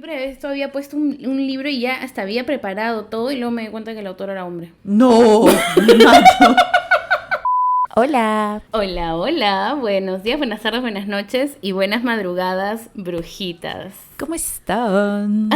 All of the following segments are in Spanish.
para esto había puesto un libro y ya hasta había preparado todo y luego me di cuenta que el autor era hombre. No, me mato. Hola. Hola, hola, buenos días, buenas tardes, buenas noches y buenas madrugadas, brujitas. ¿Cómo están?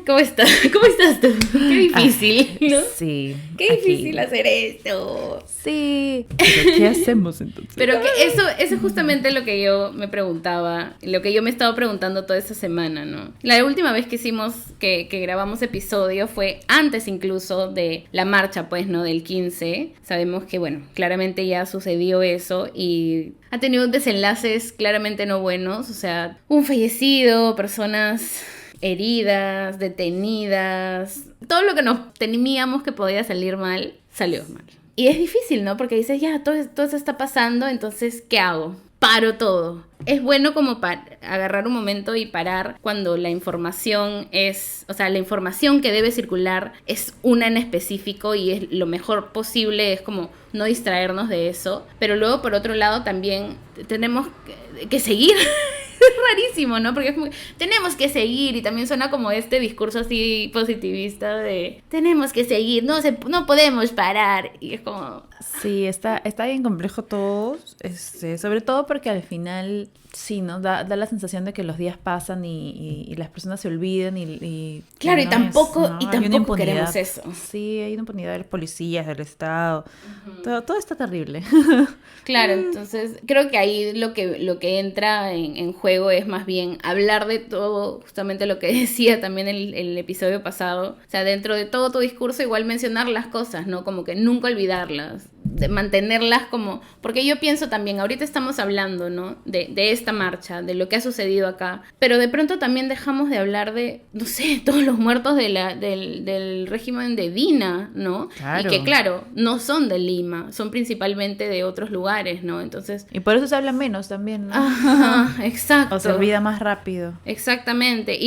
¿Cómo estás? ¿Cómo estás tú? Qué difícil, ¿no? Sí. Qué difícil hacer esto. Sí. ¿Pero qué hacemos entonces? Pero que eso es justamente lo que yo me preguntaba, lo que yo me he estado preguntando toda esta semana, ¿no? La última vez que hicimos, que grabamos episodio fue antes incluso de la marcha, pues, ¿no? Del 15. Sabemos que, bueno, claramente ya sucedió eso y ha tenido desenlaces claramente no buenos, o sea, un fallecido, personas heridas, detenidas, todo lo que nos temíamos que podía salir mal, salió mal. Y es difícil, ¿no? Porque dices, ya, todo eso está pasando, entonces, ¿qué hago? Paro todo. Es bueno como para agarrar un momento y parar cuando la información es, o sea, la información que debe circular es una en específico y es lo mejor posible, es como no distraernos de eso. Pero luego, por otro lado, también tenemos que seguir. Es rarísimo, ¿no? Porque es muy, tenemos que seguir y también suena como este discurso así positivista de tenemos que seguir, no podemos parar y es como... Sí, está bien complejo todo, sobre todo porque al final, sí, ¿no? Da la sensación de que los días pasan y las personas se olvidan y claro, no y tampoco, ¿no? y Hay una tampoco impunidad. queremos eso. Sí, hay una impunidad de los policías, del Estado, todo está terrible. Claro, entonces creo que ahí lo que entra en juego es más bien hablar de todo, justamente lo que decía también el episodio pasado, o sea, dentro de todo tu discurso igual mencionar las cosas, ¿no? Como que nunca olvidarlas, de mantenerlas como, porque yo pienso también, ahorita estamos hablando, ¿no? De esta marcha, de lo que ha sucedido acá, pero de pronto también dejamos de hablar de, no sé, todos los muertos del régimen de Dina, ¿no? Claro. Y que claro, no son de Lima, son principalmente de otros lugares, ¿no? Entonces... Y por eso se habla menos también, ¿no? Ajá, exacto. O se olvida más rápido. Exactamente,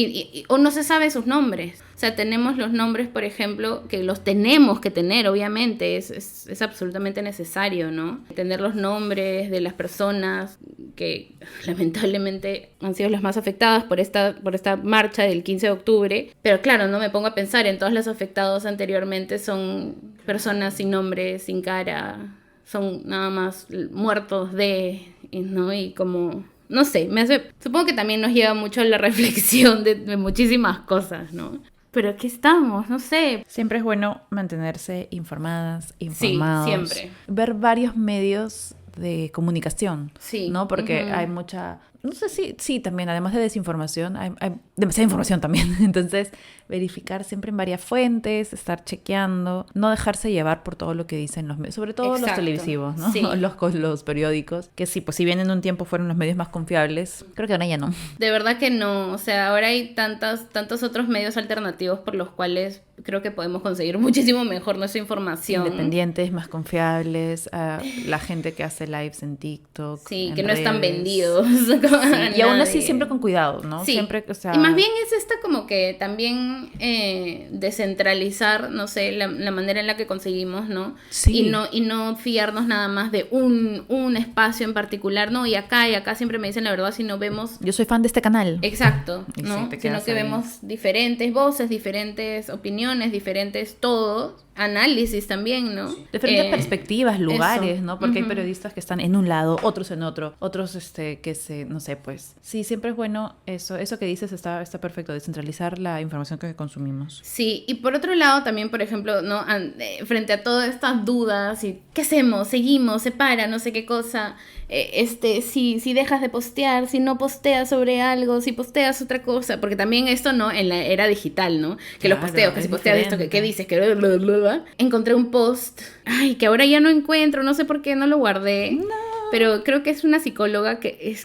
o no se sabe sus nombres. O sea, tenemos los nombres, por ejemplo, que los tenemos que tener, obviamente, es absolutamente necesario, ¿no? Tener los nombres de las personas que lamentablemente han sido las más afectadas por esta marcha del 15 de octubre. Pero claro, no me pongo a pensar en todos los afectados anteriormente, son personas sin nombre, sin cara, son nada más muertos ¿no? Y como... No sé, supongo que también nos lleva mucho a la reflexión de muchísimas cosas, ¿no? Pero aquí estamos, no sé. Siempre es bueno mantenerse informados. Sí, siempre. Ver varios medios de comunicación, sí, ¿no? Porque hay mucha... No sé si sí, también, además de desinformación, hay demasiada información también. Entonces, verificar siempre en varias fuentes, estar chequeando, no dejarse llevar por todo lo que dicen los medios, sobre todo Exacto. los televisivos, ¿no? Sí. Los periódicos, que sí, pues si bien en un tiempo fueron los medios más confiables, creo que ahora ya no. De verdad que no, o sea, ahora hay tantos otros medios alternativos por los cuales creo que podemos conseguir muchísimo mejor nuestra información. Independientes, más confiables, la gente que hace lives en TikTok. Sí, en que no redes. están vendidos. Sí, y aún así siempre con cuidado, ¿no? Sí. Siempre, o sea... Y más bien es esta como que también descentralizar, no sé, la manera en la que conseguimos, ¿no? Sí. Y no fiarnos nada más de un espacio en particular, ¿no? Y acá siempre me dicen la verdad, si no vemos... Yo soy fan de este canal. Exacto, Y ¿no? sí, Sino que ahí. vemos diferentes voces, diferentes opiniones, diferentes todo, análisis también, ¿no? Diferentes perspectivas, lugares, eso. ¿no? Porque hay periodistas que están en un lado, otros en otro, otros que no sé, pues. Sí, siempre es bueno eso que dices está perfecto, descentralizar la información que consumimos. Sí, y por otro lado también, por ejemplo, ¿no? Frente a todas estas dudas y ¿qué hacemos? ¿Seguimos? ¿Se para? No sé qué cosa. Si dejas de postear, si no posteas sobre algo, si posteas otra cosa, porque también esto, ¿no? En la era digital, ¿no? Que Claro, los posteos, que si posteas esto, diferente. que dices, que bla, bla, bla, bla. Encontré un post, que ahora ya no encuentro, no sé por qué no lo guardé. No. Pero creo que es una psicóloga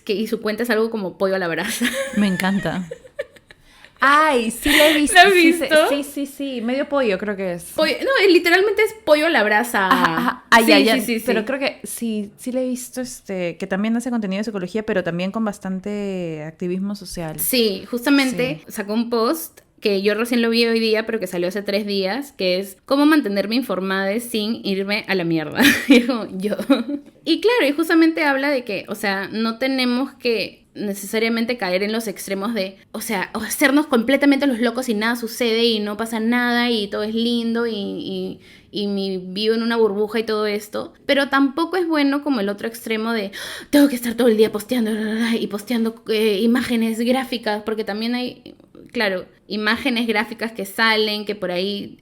y su cuenta es algo como pollo a la brasa. Me encanta. Ay, sí la he visto. ¿La has visto? Sí. Medio pollo creo que es. No, literalmente es pollo a la brasa. Ajá. Sí. Pero creo que sí la he visto, que también hace contenido de psicología, pero también con bastante activismo social. Sí, justamente sacó un post que yo recién lo vi hoy día, pero que salió hace 3 días, que es cómo mantenerme informada sin irme a la mierda. Digo, yo. Y claro, y justamente habla de que, o sea, no tenemos que necesariamente caer en los extremos de, o sea, o hacernos completamente los locos y nada sucede y no pasa nada y todo es lindo y vivo en una burbuja y todo esto, pero tampoco es bueno como el otro extremo de tengo que estar todo el día posteando y posteando imágenes gráficas, porque también hay, claro, imágenes gráficas que salen, que por ahí,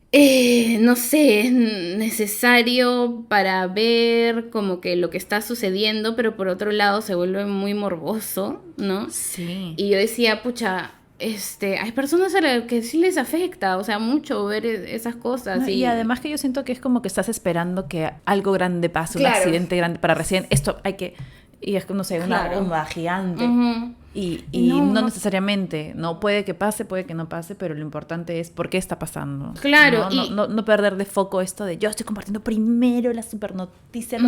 no sé, es necesario para ver como que lo que está sucediendo, pero por otro lado se vuelve muy morboso, ¿no? Sí. Y yo decía, pucha, hay personas a las que sí les afecta, o sea, mucho ver esas cosas. No, y además que yo siento que es como que estás esperando que algo grande pase, Claro. un accidente grande, para recién, esto hay que, y es que no sé, una Claro. bomba gigante. Ujú. Y no necesariamente, no puede que pase, puede que no pase, pero lo importante es por qué está pasando. Claro, No perder de foco esto de yo estoy compartiendo primero la super noticia.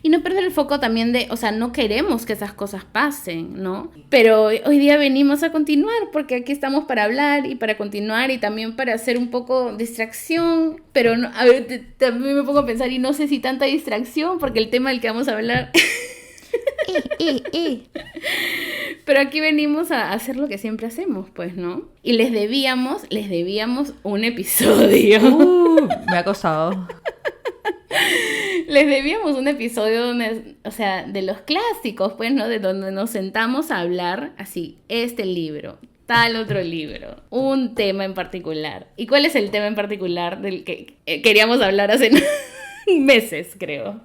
Y no perder el foco también de, o sea, no queremos que esas cosas pasen, ¿no? Pero hoy día venimos a continuar, porque aquí estamos para hablar y para continuar y también para hacer un poco distracción, pero no, a ver, también me pongo a pensar y no sé si tanta distracción, porque el tema del que vamos a hablar... Pero aquí venimos a hacer lo que siempre hacemos, pues, ¿no? Y les debíamos un episodio. Me ha costado. Les debíamos un episodio donde, o sea, de los clásicos, pues, ¿no? De donde nos sentamos a hablar así, este libro, tal otro libro, un tema en particular. ¿Y cuál es el tema en particular del que queríamos hablar hace meses, creo?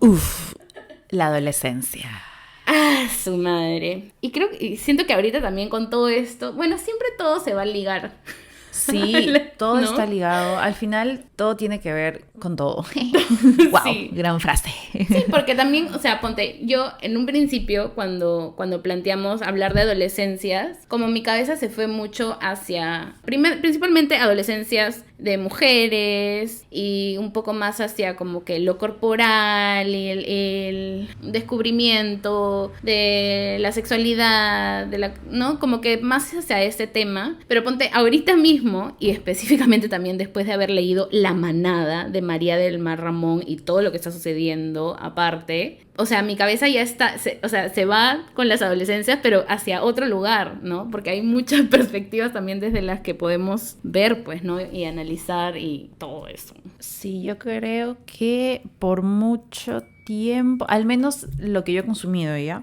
La adolescencia. Ah, su madre. Y siento que ahorita también con todo esto, bueno, siempre todo se va a ligar. Sí, todo ¿no? está ligado. Al final, todo tiene que ver con todo. Wow, Sí. gran frase. Sí, porque también, o sea, ponte, yo en un principio, cuando planteamos hablar de adolescencias, como mi cabeza se fue mucho hacia, principalmente adolescencias de mujeres y un poco más hacia como que lo corporal y el descubrimiento de la sexualidad, ¿no? Como que más hacia ese tema. Pero ponte, ahorita mismo, y específicamente también después de haber leído La Manada de María del Mar Ramón y todo lo que está sucediendo aparte, o sea, mi cabeza ya está, se va con las adolescencias, pero hacia otro lugar, ¿no? Porque hay muchas perspectivas también desde las que podemos ver, pues, ¿no? Y analizar y todo eso. Sí, yo creo que por mucho tiempo, al menos lo que yo he consumido ya,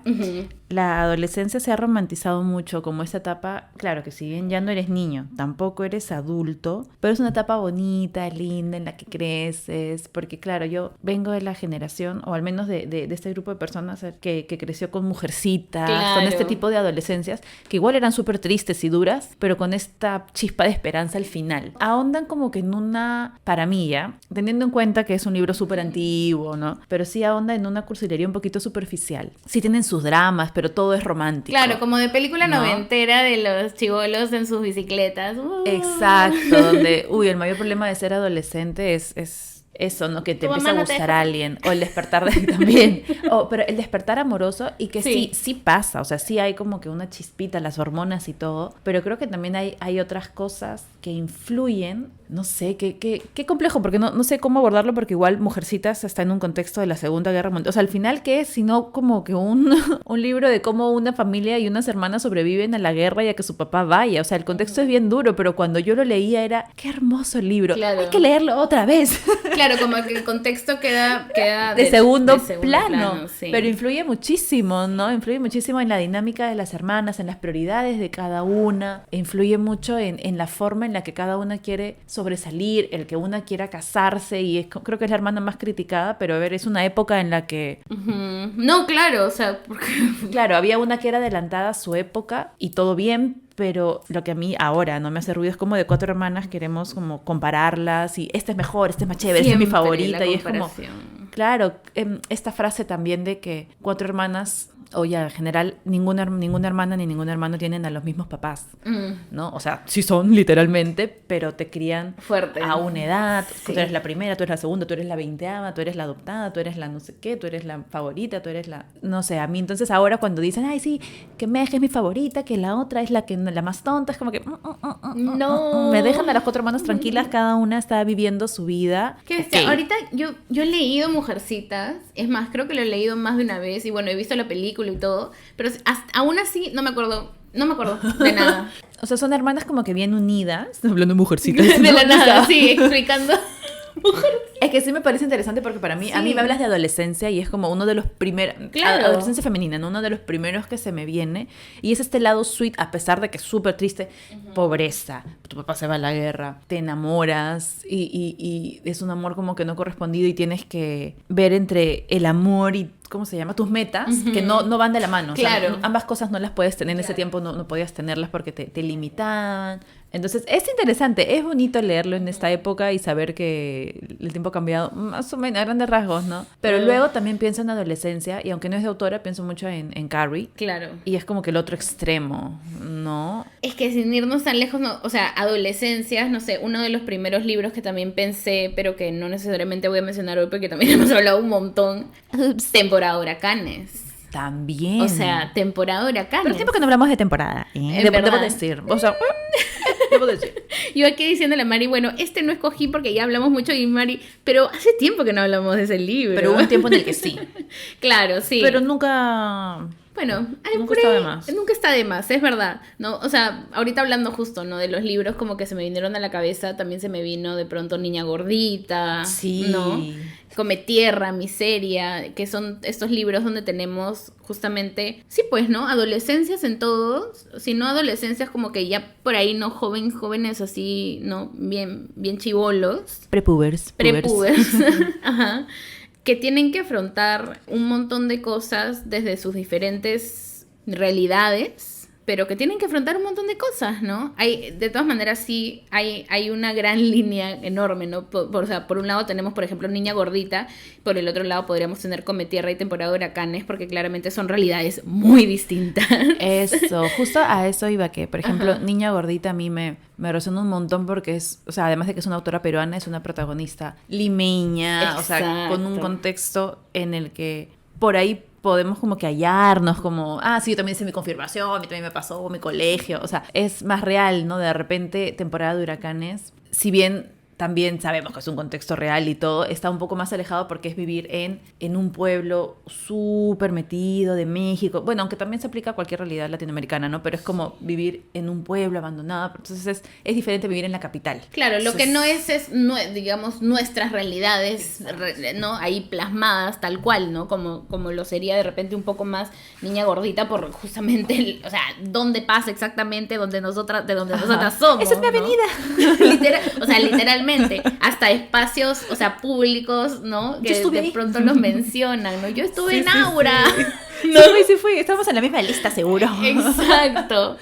la adolescencia se ha romantizado mucho como esa etapa, claro que si bien ya no eres niño, tampoco eres adulto, pero es una etapa bonita, linda, en la que creces, porque claro, yo vengo de la generación, o al menos de este grupo de personas que creció con Mujercitas, Claro. con este tipo de adolescencias, que igual eran súper tristes y duras, pero con esta chispa de esperanza al final. Ahondan como que en una, para mí ya, teniendo en cuenta que es un libro súper antiguo, ¿no? Pero sí ahonda en una cursilería un poquito superficial. Sí tienen sus dramas, pero todo es romántico. Claro, como de película ¿no? noventera de los chibolos en sus bicicletas. Exacto, donde, el mayor problema de ser adolescente es eso, ¿no? Que te Tu empieza a mamá no te gustar deja. a alguien. O el despertar también. Pero el despertar amoroso y que sí pasa. O sea, sí hay como que una chispita, las hormonas y todo. Pero creo que también hay otras cosas que influyen. No sé, qué complejo, porque no sé cómo abordarlo, porque igual Mujercitas está en un contexto de la Segunda Guerra Mundial. O sea, al final, ¿qué es? Sino como que un libro de cómo una familia y unas hermanas sobreviven a la guerra y a que su papá vaya. O sea, el contexto es bien duro, pero cuando yo lo leía era, qué hermoso el libro. Claro. Hay que leerlo otra vez. Claro, como que el contexto queda de segundo plano, plano, sí. pero influye muchísimo, ¿no? Influye muchísimo en la dinámica de las hermanas, en las prioridades de cada una, influye mucho en la forma en la que cada una quiere sobresalir, el que una quiera casarse, y creo que es la hermana más criticada, pero a ver, es una época en la que... Uh-huh. No, claro, o sea, porque... Claro, había una que era adelantada a su época y todo bien, pero lo que a mí ahora no me hace ruido es como de 4 hermanas queremos como compararlas y esta es mejor, esta es más chévere, esta es mi favorita, y es como... Claro, esta frase también de que 4 hermanas, o ya en general ninguna hermana ni ningún hermano tienen a los mismos papás, ¿no? O sea, sí son literalmente, pero te crían fuerte a una edad. Sí. Tú eres la primera, tú eres la segunda, tú eres la 20ª, tú eres la adoptada, tú eres la no sé qué, tú eres la favorita, tú eres la... No sé, a mí entonces ahora cuando dicen, ay, sí, que Meg es mi favorita, que la otra es la más tonta, es como que... No. Me dejan a las 4 hermanas tranquilas, cada una está viviendo su vida. ¿Qué bestia? Ok. Ahorita yo he leído Mujercitas, es más, creo que lo he leído más de una vez y bueno, he visto la película y todo, pero aún así no me acuerdo de nada. O sea, son hermanas como que bien unidas. Hablando de mujercitas. De la ¿no? nada, sí, explicando. Es que sí me parece interesante porque para mí, a mí Sí. me hablas de adolescencia y es como uno de los primeros, Claro. adolescencia femenina, ¿no? Uno de los primeros que se me viene y es este lado sweet, a pesar de que es súper triste, pobreza, tu papá se va a la guerra, te enamoras y es un amor como que no correspondido y tienes que ver entre el amor y, ¿cómo se llama? Tus metas, que no van de la mano. O sea, Claro. ambas cosas no las puedes tener, en ese Claro. tiempo no podías tenerlas porque te limitaban. Entonces, es interesante, es bonito leerlo en esta época y saber que el tiempo ha cambiado más o menos a grandes rasgos, ¿no? Pero luego también pienso en adolescencia y aunque no es de autora, pienso mucho en Carrie. Claro. Y es como que el otro extremo, ¿no? Es que sin irnos tan lejos, no, o sea, adolescencias, no sé, uno de los primeros libros que también pensé, pero que no necesariamente voy a mencionar hoy porque también hemos hablado un montón, Temporada Huracanes. También. O sea, Temporada Huracanes. Pero tiempo que no hablamos de temporada, ¿eh? Es Debo verdad. decir. O sea, debo decir. Yo aquí diciéndole a Mari, bueno, este no escogí porque ya hablamos mucho y Mari, pero hace tiempo que no hablamos de ese libro. Pero hubo un tiempo en el que sí. Claro, sí. Pero nunca... Bueno, Nunca está de más. Nunca está de más, es verdad, ¿no? O sea, ahorita hablando justo, ¿no? De los libros como que se me vinieron a la cabeza, también se me vino de pronto Niña Gordita, Sí. ¿no? Come Tierra, Miseria, que son estos libros donde tenemos justamente, sí pues, ¿no? Adolescencias en todos, si no adolescencias como que ya por ahí, ¿no? Jóvenes así, ¿no? Bien chibolos. Prepubers. Prepubers. Ajá. Que tienen que afrontar un montón de cosas desde sus diferentes realidades, pero que tienen que afrontar un montón de cosas, ¿no? De todas maneras, sí, hay una gran línea enorme, ¿no? O sea, por un lado tenemos, por ejemplo, Niña Gordita, por el otro lado podríamos tener Come Tierra y Temporada de Huracanes, porque claramente son realidades muy distintas. Eso, justo a eso iba que, por ejemplo, Ajá. Niña Gordita a mí me resonó un montón porque es, o sea, además de que es una autora peruana, es una protagonista limeña, o sea, con un Exacto. contexto en el que por ahí podemos como que hallarnos, como, sí, yo también hice mi confirmación, a mí también me pasó, mi colegio, o sea, es más real, ¿no? De repente, Temporada de Huracanes, si bien también sabemos que es un contexto real y todo, está un poco más alejado porque es vivir en un pueblo súper metido de México. Bueno, aunque también se aplica a cualquier realidad latinoamericana, ¿no? Pero es como vivir en un pueblo abandonado. Entonces es diferente vivir en la capital. Claro, lo Entonces, que no es, digamos, nuestras realidades, ¿no? Ahí plasmadas tal cual, ¿no? Como lo sería de repente un poco más Niña Gordita por justamente, o sea, dónde pasa exactamente de donde nosotras somos. ¡Esa es mi ¿no? avenida! O sea, literalmente, hasta espacios, o sea, públicos, ¿no? Que estuve de ahí. pronto los mencionan, ¿no? Yo estuve Sí, en sí, Aura. Sí, sí fui. Estamos en la misma lista, seguro. Exacto.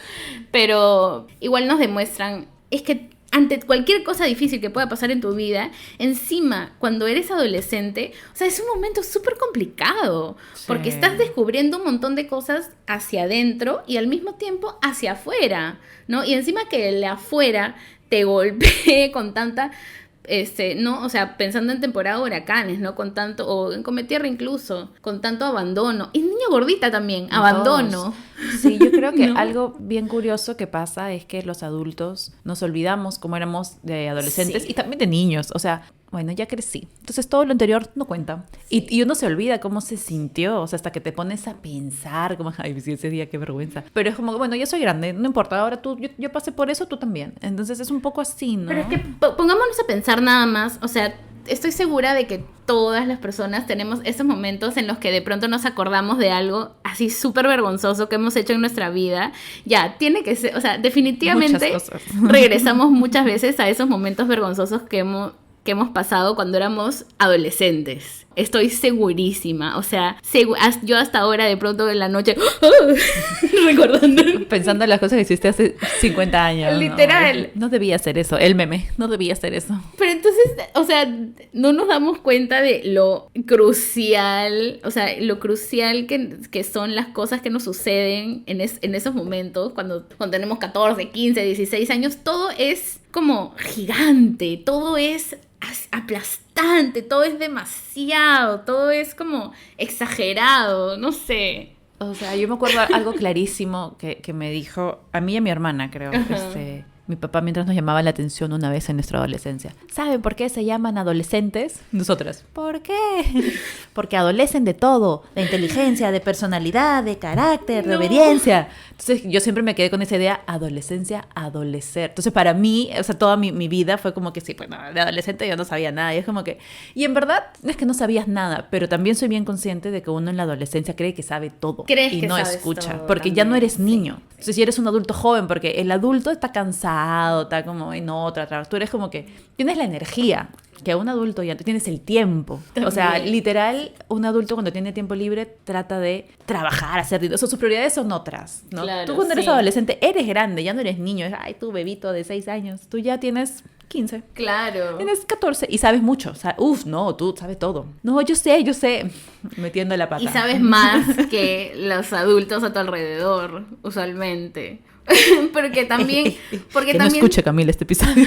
Pero igual nos demuestran, es que ante cualquier cosa difícil que pueda pasar en tu vida, encima, cuando eres adolescente, o sea, es un momento súper complicado, Sí. porque estás descubriendo un montón de cosas hacia adentro y al mismo tiempo hacia afuera, ¿no? Y encima que el afuera te golpee con tanta... ¿no? O sea, pensando en Temporada de Huracanes, ¿no? Con tanto, o en Come Tierra incluso, con tanto abandono. Y Niña Gordita también, abandono. Todos. Sí, yo creo que ¿No? algo bien curioso que pasa es que los adultos nos olvidamos cómo éramos de adolescentes Sí. y también de niños. O sea, bueno, ya crecí. Entonces todo lo anterior no cuenta. Y uno se olvida cómo se sintió. O sea, hasta que te pones a pensar, como, ay, sí, ese día, qué vergüenza. Pero es como, bueno, ya soy grande, no importa. Ahora yo pasé por eso, tú también. Entonces es un poco así, ¿no? Pero es que pongámonos a pensar nada más, o sea, estoy segura de que todas las personas tenemos esos momentos en los que de pronto nos acordamos de algo así súper vergonzoso que hemos hecho en nuestra vida. Ya, tiene que ser, o sea, definitivamente Muchas cosas. regresamos muchas veces a esos momentos vergonzosos que hemos pasado cuando éramos adolescentes. Estoy segurísima. O sea, yo hasta ahora de pronto en la noche recordando. Pensando en las cosas que hiciste hace 50 años. Literal. No debía hacer eso. El meme. No debía hacer eso. Pero entonces, o sea, no nos damos cuenta de lo crucial, o sea, lo crucial que son las cosas que nos suceden en esos momentos, cuando tenemos 14, 15, 16 años, todo es como gigante, todo es aplastante, todo es demasiado, todo es como exagerado, no sé. O sea, yo me acuerdo algo clarísimo que me dijo a mí y a mi hermana, creo. Mi papá mientras nos llamaba la atención una vez en nuestra adolescencia. ¿Saben por qué se llaman adolescentes? Nosotras. ¿Por qué? Porque adolecen de todo. De inteligencia, de personalidad, de carácter, de obediencia. Entonces yo siempre me quedé con esa idea, adolescencia, adolecer. Entonces para mí, o sea, toda mi vida fue como que sí, pues no, de adolescente yo no sabía nada. Y es como que... Y en verdad no es que no sabías nada, pero también soy bien consciente de que uno en la adolescencia cree que sabe todo. ¿Crees y que no sabes escucha. todo Porque también? ya no eres Sí. niño. Entonces si eres un adulto joven, porque el adulto está cansado, está como en otra. Tú eres como que tienes la energía. Que un adulto ya tienes el tiempo. También. O sea, literal, un adulto cuando tiene tiempo libre trata de trabajar, hacer dinero. O sea, sus prioridades son otras, ¿no? Claro, Tú cuando eres sí. adolescente eres grande, ya no eres niño. Ay, tú bebito de 6 años. Tú ya tienes 15. Claro. Tienes 14 y sabes mucho. O sea, no, tú sabes todo. No, yo sé. Metiendo la pata. Y sabes más que los adultos a tu alrededor, usualmente. Porque también... que no escuche Camila este episodio.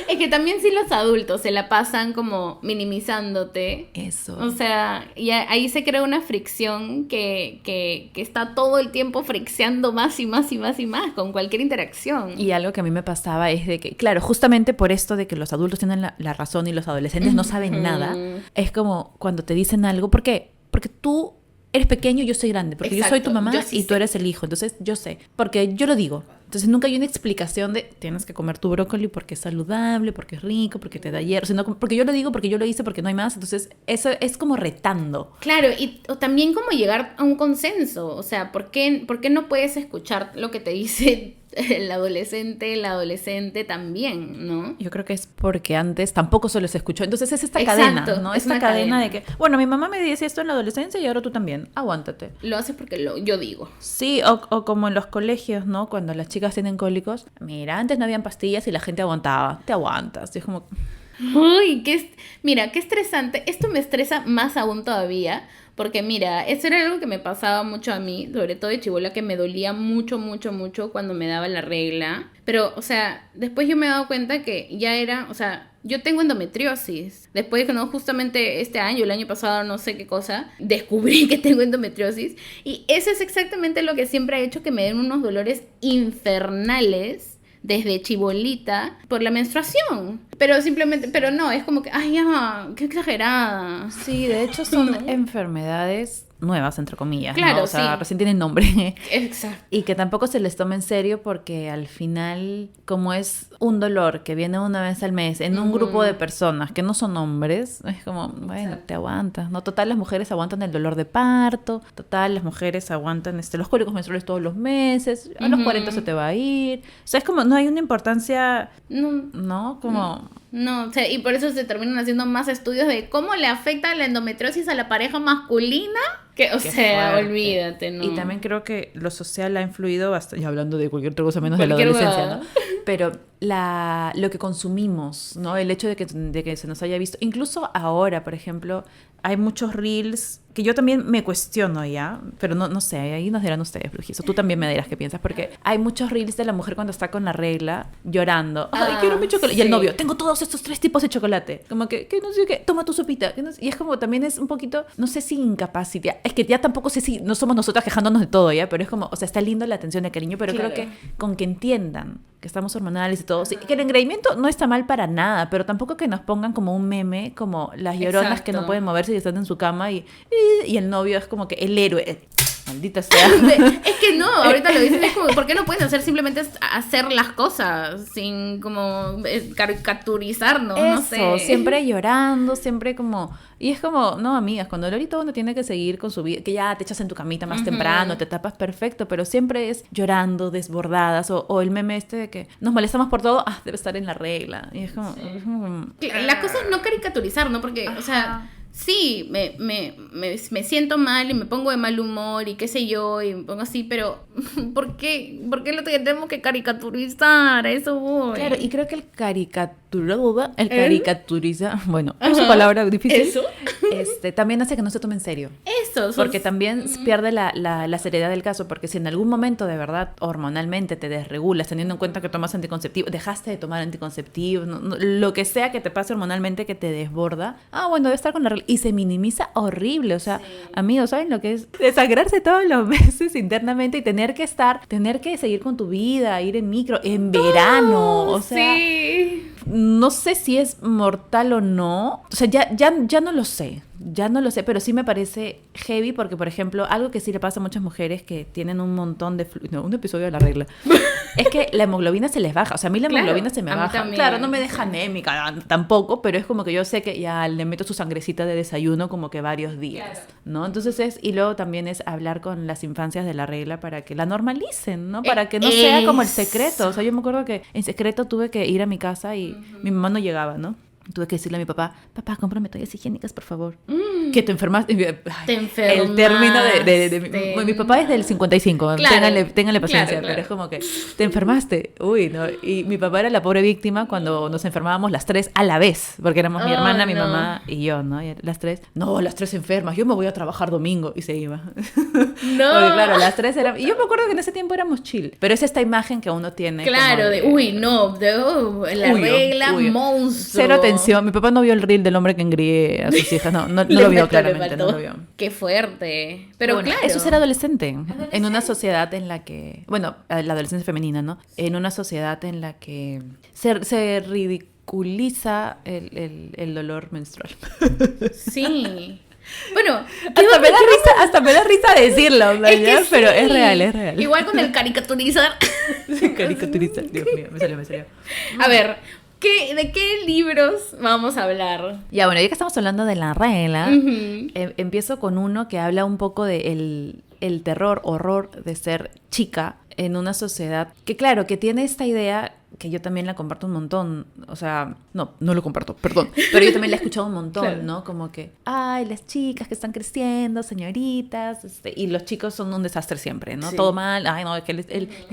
Es que también si los adultos se la pasan como minimizándote. Eso. O sea, y ahí se crea una fricción que está todo el tiempo friccionando más y más y más y más con cualquier interacción. Y algo que a mí me pasaba es de que, claro, justamente por esto de que los adultos tienen la razón y los adolescentes no saben nada, es como cuando te dicen algo, ¿por qué? Porque tú eres pequeño y yo soy grande, porque yo soy tu Exacto, mamá yo sí y tú sé. eres el hijo, entonces yo sé, porque yo lo digo. Entonces nunca hay una explicación de tienes que comer tu brócoli porque es saludable, porque es rico, porque te da hierro, sino porque yo lo digo, porque yo lo hice, porque no hay más. Entonces eso es como retando. Claro, o también como llegar a un consenso. O sea, ¿por qué no puedes escuchar lo que te dice el adolescente también, ¿no? Yo creo que es porque antes tampoco solo se escuchó. Entonces es esta Exacto, cadena, ¿no? es Esta una cadena cadena. de que, bueno, mi mamá me decía esto en la adolescencia y ahora tú también. Aguántate. Lo haces porque yo digo. Sí, o como en los colegios, ¿no? Cuando las chicas tienen cólicos. Mira, antes no habían pastillas y la gente aguantaba. Te aguantas. Y es como... Uy, mira, qué estresante. Esto me estresa más aún todavía. Porque mira, eso era algo que me pasaba mucho a mí, sobre todo de chibola, que me dolía mucho cuando me daba la regla. Pero, o sea, después yo me he dado cuenta que ya era, o sea, yo tengo endometriosis. Después de que no, justamente este año, el año pasado, no sé qué cosa, descubrí que tengo endometriosis. Y eso es exactamente lo que siempre ha hecho que me den unos dolores infernales desde chibolita por la menstruación. Pero no, es como que, ay, ya, qué exagerada. Sí, de hecho son enfermedades nuevas, entre comillas, Claro, ¿no? O sea, sí. recién tienen nombre. Exacto. Y que tampoco se les tome en serio porque al final, como es un dolor que viene una vez al mes en un grupo de personas que no son hombres, es como, bueno, te aguantas, ¿no? Total, las mujeres aguantan el dolor de parto, total, las mujeres aguantan los cólicos menstruales todos los meses, a los 40 se te va a ir. O sea, es como, no hay una importancia, ¿no? Como... No, o sea, y por eso se terminan haciendo más estudios de cómo le afecta la endometriosis a la pareja masculina. Que, o Qué sea, fuerte. olvídate, ¿no? Y también creo que lo social ha influido bastante, y hablando de cualquier otra cosa menos de la Cualquier adolescencia, huevada. ¿no? Pero lo que consumimos, ¿no? El hecho de que se nos haya visto, incluso ahora, por ejemplo, hay muchos reels que yo también me cuestiono ya, pero no sé, ahí nos dirán ustedes, Brujizo, tú también me dirás qué piensas, porque hay muchos reels de la mujer cuando está con la regla llorando, ay, quiero mi chocolate, y el sí. novio, tengo todos estos 3 tipos de chocolate, como que no sé qué, toma tu sopita, que no sé, y es como también es un poquito, no sé si incapacidad, es que ya tampoco sé si no somos nosotras quejándonos de todo ya, pero es como, o sea, está lindo la atención de cariño, pero Claro. creo que con que entiendan que estamos hormonales y todo, sí, que el engreimiento no está mal para nada, pero tampoco que nos pongan como un meme, como las lloronas que no Exacto. pueden moverse y están en su cama y el novio es como que el héroe. Maldita sea. Es que no, ahorita lo dices, es como, ¿por qué no puedes hacer simplemente hacer las cosas sin como caricaturizarnos? No sé. Siempre llorando, siempre como... Y es como, no, amigas, cuando ahorita uno tiene que seguir con su vida, que ya te echas en tu camita más temprano, te tapas perfecto, pero siempre es llorando, desbordadas, o el meme este de que nos molestamos por todo, debe estar en la regla. Y es como... La cosa es no caricaturizar, ¿no? Porque, o sea... Sí, me siento mal y me pongo de mal humor y qué sé yo, y me pongo así, pero ¿por qué lo tenemos que caricaturizar? A eso voy. Claro, y creo que el caricaturiza, bueno, es una palabra difícil. ¿Eso? También hace que no se tome en serio. Eso. Porque también pierde la seriedad del caso, porque si en algún momento de verdad hormonalmente te desregulas, teniendo en cuenta que tomas anticonceptivo, dejaste de tomar anticonceptivos, lo que sea que te pase hormonalmente que te desborda, bueno, debe estar con la regla. Y se minimiza horrible, o sea, amigos, ¿saben lo que es? Desangrarse todos los meses internamente y tener que seguir con tu vida, ir en micro, en verano, o sea... Sí. No sé si es mortal o no. O sea, ya no lo sé. Ya no lo sé, pero sí me parece heavy porque, por ejemplo, algo que sí le pasa a muchas mujeres que tienen un montón de... un episodio de la regla. Es que la hemoglobina se les baja. O sea, a mí la hemoglobina se me baja. También. Claro, no me deja anémica tampoco, pero es como que yo sé que ya le meto su sangrecita de desayuno como que varios días, claro. ¿No? Entonces y luego también es hablar con las infancias de la regla para que la normalicen, ¿no? Para que no sea como el secreto. O sea, yo me acuerdo que en secreto tuve que ir a mi casa y mi mamá no llegaba, ¿no? Tuve que decirle a mi papá, cómprame toallas higiénicas, por favor. Que te enfermaste. Te enfermaste. El término de mi papá es del 55, claro, ténganle paciencia, claro. Pero es como que te enfermaste. Uy, no. Y mi papá era la pobre víctima cuando nos enfermábamos las tres a la vez, porque éramos mi hermana, mi mamá y yo, ¿no? Y las tres enfermas, yo me voy a trabajar domingo, y se iba. No. Porque claro, las tres eran... Y yo me acuerdo que en ese tiempo éramos chill, pero es esta imagen que uno tiene. Claro, la regla, monstruo. Cero atención. Mi papá no vio el reel del hombre que engríe a sus hijas. No lo vio claramente, no lo vio. Qué fuerte. Pero bueno, claro. Eso es ser adolescente. En una sociedad en la que... Bueno, la adolescencia femenina, ¿no? En una sociedad en la que se ridiculiza el dolor menstrual. Sí. Bueno, hasta me da risa decirlo, ¿no? Es que pero sí. es real. Igual con el caricaturizar. Caricaturizar, Dios mío, me salió. A ver, ¿de qué libros vamos a hablar? Ya, bueno, ya que estamos hablando de la regla, empiezo con uno que habla un poco de el horror de ser chica en una sociedad que, claro, que tiene esta idea que yo también la comparto un montón, o sea, no lo comparto, perdón, pero yo también la he escuchado un montón, claro. ¿No? Como que, las chicas que están creciendo, señoritas, y los chicos son un desastre siempre, ¿no? Sí. Todo mal, no, que las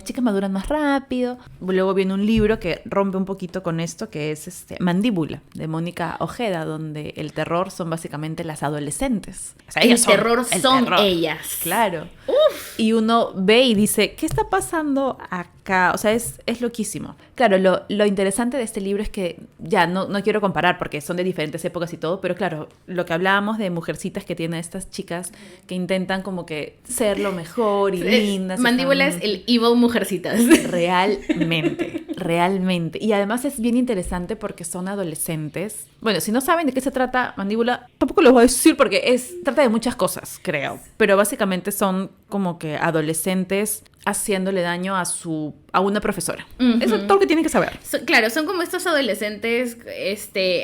chicas maduran más rápido. Luego viene un libro que rompe un poquito con esto, que es Mandíbula, de Mónica Ojeda, donde el terror son básicamente las adolescentes. O sea, el terror son ellas. Claro. Uf. Y uno ve y dice, ¿qué está pasando acá? O sea, es loquísimo. Claro, lo interesante de este libro es que ya no quiero comparar porque son de diferentes épocas y todo, pero claro, lo que hablábamos de mujercitas que tienen estas chicas que intentan como que ser lo mejor y lindas. Mandíbula es el evil mujercitas. Realmente. Y además es bien interesante porque son adolescentes. Bueno, si no saben de qué se trata Mandíbula, tampoco lo voy a decir porque trata de muchas cosas, creo. Pero básicamente son como que adolescentes haciéndole daño a una profesora. Uh-huh. Eso es todo lo que tienen que saber. Claro, son como estos adolescentes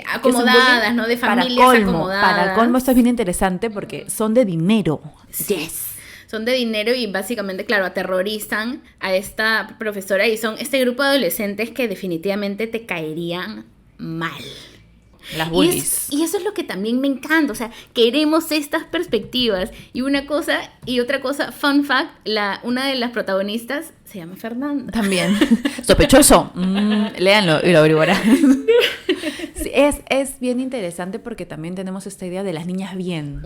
acomodadas, ¿no? De familias acomodadas. Para colmo, esto es bien interesante porque son de dinero. Yes. Son de dinero y básicamente, claro, aterrorizan a esta profesora y son este grupo de adolescentes que definitivamente te caerían mal. Las bullies. Y eso es lo que también me encanta, o sea, queremos estas perspectivas. Y una cosa y otra cosa, fun fact, una de las protagonistas se llama Fernanda. También. Sospechoso. Léanlo y lo averiguarán. Sí, es bien interesante porque también tenemos esta idea de las niñas bien,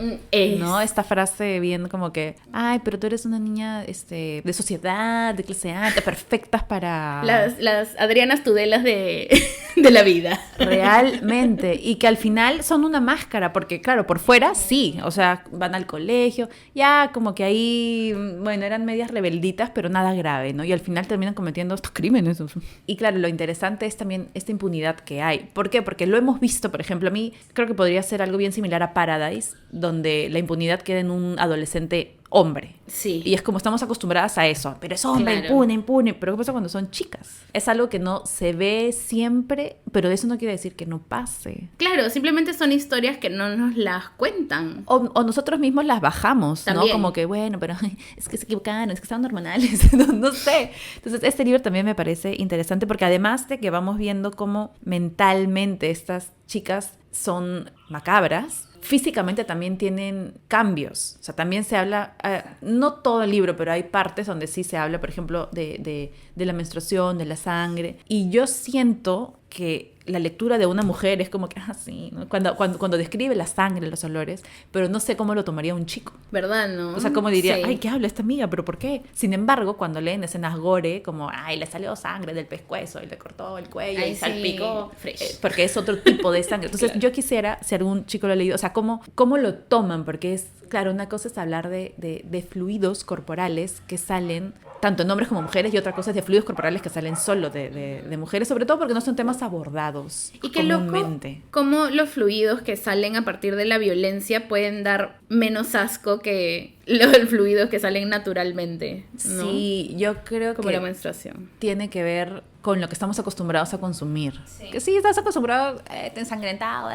¿no? Esta frase bien como que, pero tú eres una niña de sociedad, de clase alta, perfectas para... Las Adrianas Tudelas de la vida. Realmente. Y que al final son una máscara, porque claro, por fuera sí, o sea, van al colegio, ya como que ahí, bueno, eran medias rebelditas, pero nada grave, ¿no? Y al final terminan cometiendo estos crímenes. Y claro, lo interesante es también esta impunidad que hay. ¿Por qué? Porque lo hemos visto, por ejemplo, a mí creo que podría ser algo bien similar a Paradise, donde la impunidad queda en un adolescente hombre. Sí. Y es como estamos acostumbradas a eso. Pero es hombre, Claro. impune. Pero ¿qué pasa cuando son chicas? Es algo que no se ve siempre, pero eso no quiere decir que no pase. Claro, simplemente son historias que no nos las cuentan. O nosotros mismos las bajamos, También. ¿no? Como que, bueno, pero es que se equivocaron, es que estaban hormonales, no sé. Entonces, este libro también me parece interesante porque además de que vamos viendo cómo mentalmente estas chicas son macabras, físicamente también tienen cambios. O sea, también se habla, no todo el libro, pero hay partes donde sí se habla, por ejemplo, de la menstruación, de la sangre. Y yo siento que la lectura de una mujer es como que, sí, ¿no? Cuando describe la sangre, los olores, pero no sé cómo lo tomaría un chico. ¿Verdad, no? O sea, como diría, Sí. ay, ¿qué habla esta amiga? ¿Pero por qué? Sin embargo, cuando leen escenas gore, como, ay, le salió sangre del pescuezo y le cortó el cuello Ay, y sí, salpicó, fresh. porque es otro tipo de sangre. Entonces, Claro. yo quisiera, si algún chico lo ha leído, o sea, ¿cómo lo toman? Porque es, claro, una cosa es hablar de fluidos corporales que salen tanto en hombres como mujeres, y otra cosa es de fluidos corporales que salen solo de mujeres, sobre todo porque no son temas abordados Y qué loco comúnmente. cómo los fluidos que salen a partir de la violencia pueden dar menos asco que los fluidos que salen naturalmente, ¿no? Sí, yo creo Como que la menstruación. tiene que ver con lo que estamos acostumbrados a consumir. Sí. Que sí, estás acostumbrado, te ensangrentado,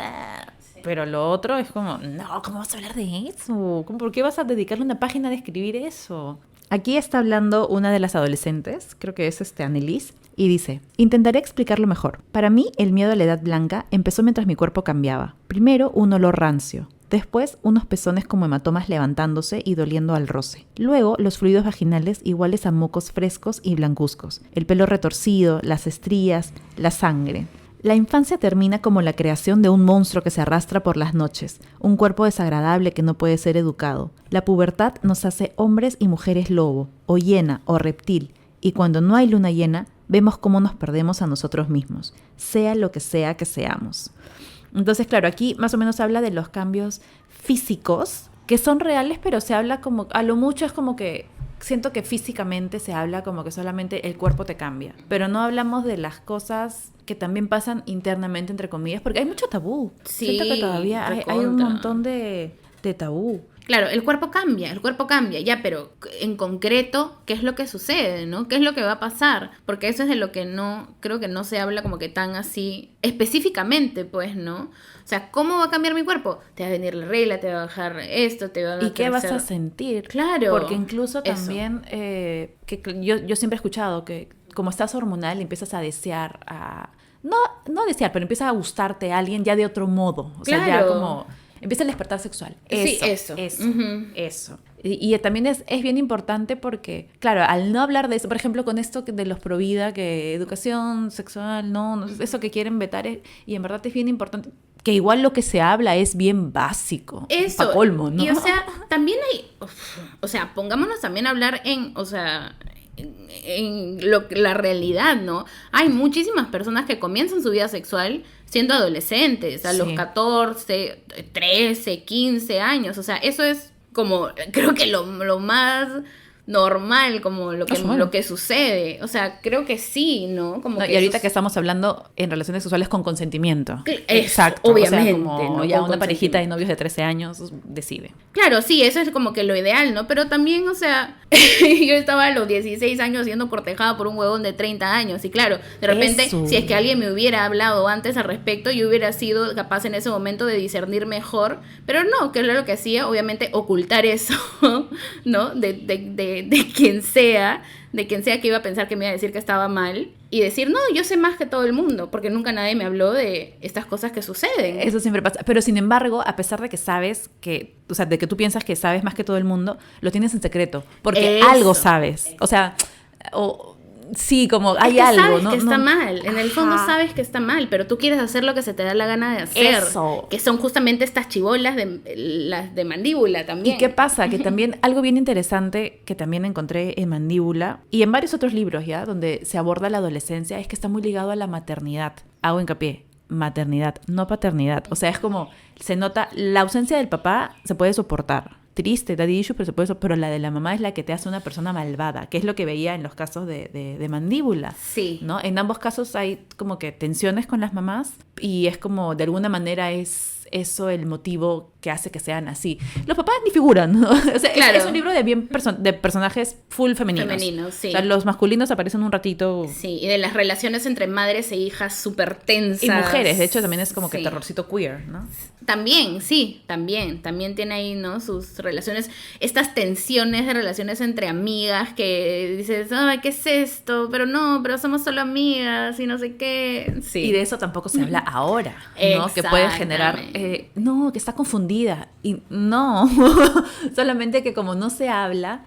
pero lo otro es como, no, ¿cómo vas a hablar de eso? ¿Por qué vas a dedicarle una página a describir eso? Aquí está hablando una de las adolescentes, creo que es Annelise, y dice, intentaré explicarlo mejor. Para mí, el miedo a la edad blanca empezó mientras mi cuerpo cambiaba. Primero, un olor rancio. Después, unos pezones como hematomas levantándose y doliendo al roce. Luego, los fluidos vaginales iguales a mocos frescos y blancuzcos. El pelo retorcido, las estrías, la sangre. La infancia termina como la creación de un monstruo que se arrastra por las noches, un cuerpo desagradable que no puede ser educado. La pubertad nos hace hombres y mujeres lobo, o hiena, o reptil, y cuando no hay luna llena, vemos cómo nos perdemos a nosotros mismos, sea lo que sea que seamos. Entonces, claro, aquí más o menos habla de los cambios físicos, que son reales, pero se habla como, a lo mucho es como que, siento que físicamente se habla como que solamente el cuerpo te cambia, pero no hablamos de las cosas que también pasan internamente, entre comillas, porque hay mucho tabú. Sí, siento que todavía hay un recontra. montón de tabú. Claro, el cuerpo cambia, ya, pero en concreto, ¿qué es lo que sucede, no? ¿Qué es lo que va a pasar? Porque eso es de lo que no, creo que no se habla como que tan así específicamente, pues, ¿no? O sea, ¿cómo va a cambiar mi cuerpo? Te va a venir la regla, te va a bajar esto, te va a ¿Y qué vas crecer. a sentir? Claro. Porque incluso eso. también, yo siempre he escuchado que como estás hormonal empiezas a desear, no desear, pero empieza a gustarte a alguien ya de otro modo. O sea, ya Claro. como empieza el despertar sexual. Sí, eso. Ujú. Eso. Y también es bien importante porque, claro, al no hablar de eso, por ejemplo, con esto de los pro vida, que educación sexual, no, eso que quieren vetar, y en verdad es bien importante, que igual lo que se habla es bien básico. Eso. Pa' colmo, ¿no? Y o sea, también hay, o sea, pongámonos también a hablar o sea, la realidad, ¿no? Hay muchísimas personas que comienzan su vida sexual siendo adolescentes, a los Sí. 14, 13, 15 años. O sea, eso es como, creo que lo más normal, como lo que sucede. O sea, creo que sí, ¿no? Como No, que y ahorita eso que estamos hablando en relaciones sexuales con consentimiento. Exacto, obviamente, O sea, como ¿no? ya Con una parejita de consentimiento. novios de 13 años decide. Claro, sí, eso es como que lo ideal, ¿no? Pero también, o sea, yo estaba a los 16 años siendo cortejada por un huevón de 30 años. Y claro, de repente, Eso. si es que alguien me hubiera hablado antes al respecto, yo hubiera sido capaz en ese momento de discernir mejor. Pero no, que es lo que hacía, obviamente, ocultar eso, ¿no? De quien sea, que iba a pensar que me iba a decir que estaba mal. Y decir, no, yo sé más que todo el mundo, porque nunca nadie me habló de estas cosas que suceden. Eso siempre pasa. Pero sin embargo, a pesar de que sabes que, o sea, de que tú piensas que sabes más que todo el mundo, lo tienes en secreto. Porque Eso. algo sabes. O sea, sí, como hay Es que algo, sabes ¿no? que está No- mal, en el fondo Ajá. sabes que está mal, pero tú quieres hacer lo que se te da la gana de hacer. Eso. Que son justamente estas chibolas las de mandíbula también. ¿Y qué pasa? Que también algo bien interesante que también encontré en Mandíbula y en varios otros libros ya, donde se aborda la adolescencia, es que está muy ligado a la maternidad. Hago hincapié, maternidad, no paternidad. O sea, es como, se nota, la ausencia del papá se puede soportar. Triste, daddy issue, pero se puede pero la de la mamá es la que te hace una persona malvada, que es lo que veía en los casos de Mandíbula. Sí. ¿No? En ambos casos hay como que tensiones con las mamás y es como, de alguna manera es eso el motivo que hace que sean así. Los papás ni figuran, ¿no? O sea, Claro. es un libro de de personajes full femeninos. Femeninos, sí. O sea, los masculinos aparecen un ratito. Sí, y de las relaciones entre madres e hijas súper tensas. Y mujeres, de hecho, también es como que Sí. terrorcito queer, ¿no? También, sí, también tiene ahí, ¿no? Sus relaciones, estas tensiones de relaciones entre amigas que dices, ay, ¿qué es esto? Pero no, pero somos solo amigas y no sé qué. Sí. Y de eso tampoco se habla ahora, ¿no? Que puede generar, no, que está confundida. Y no, solamente que como no se habla,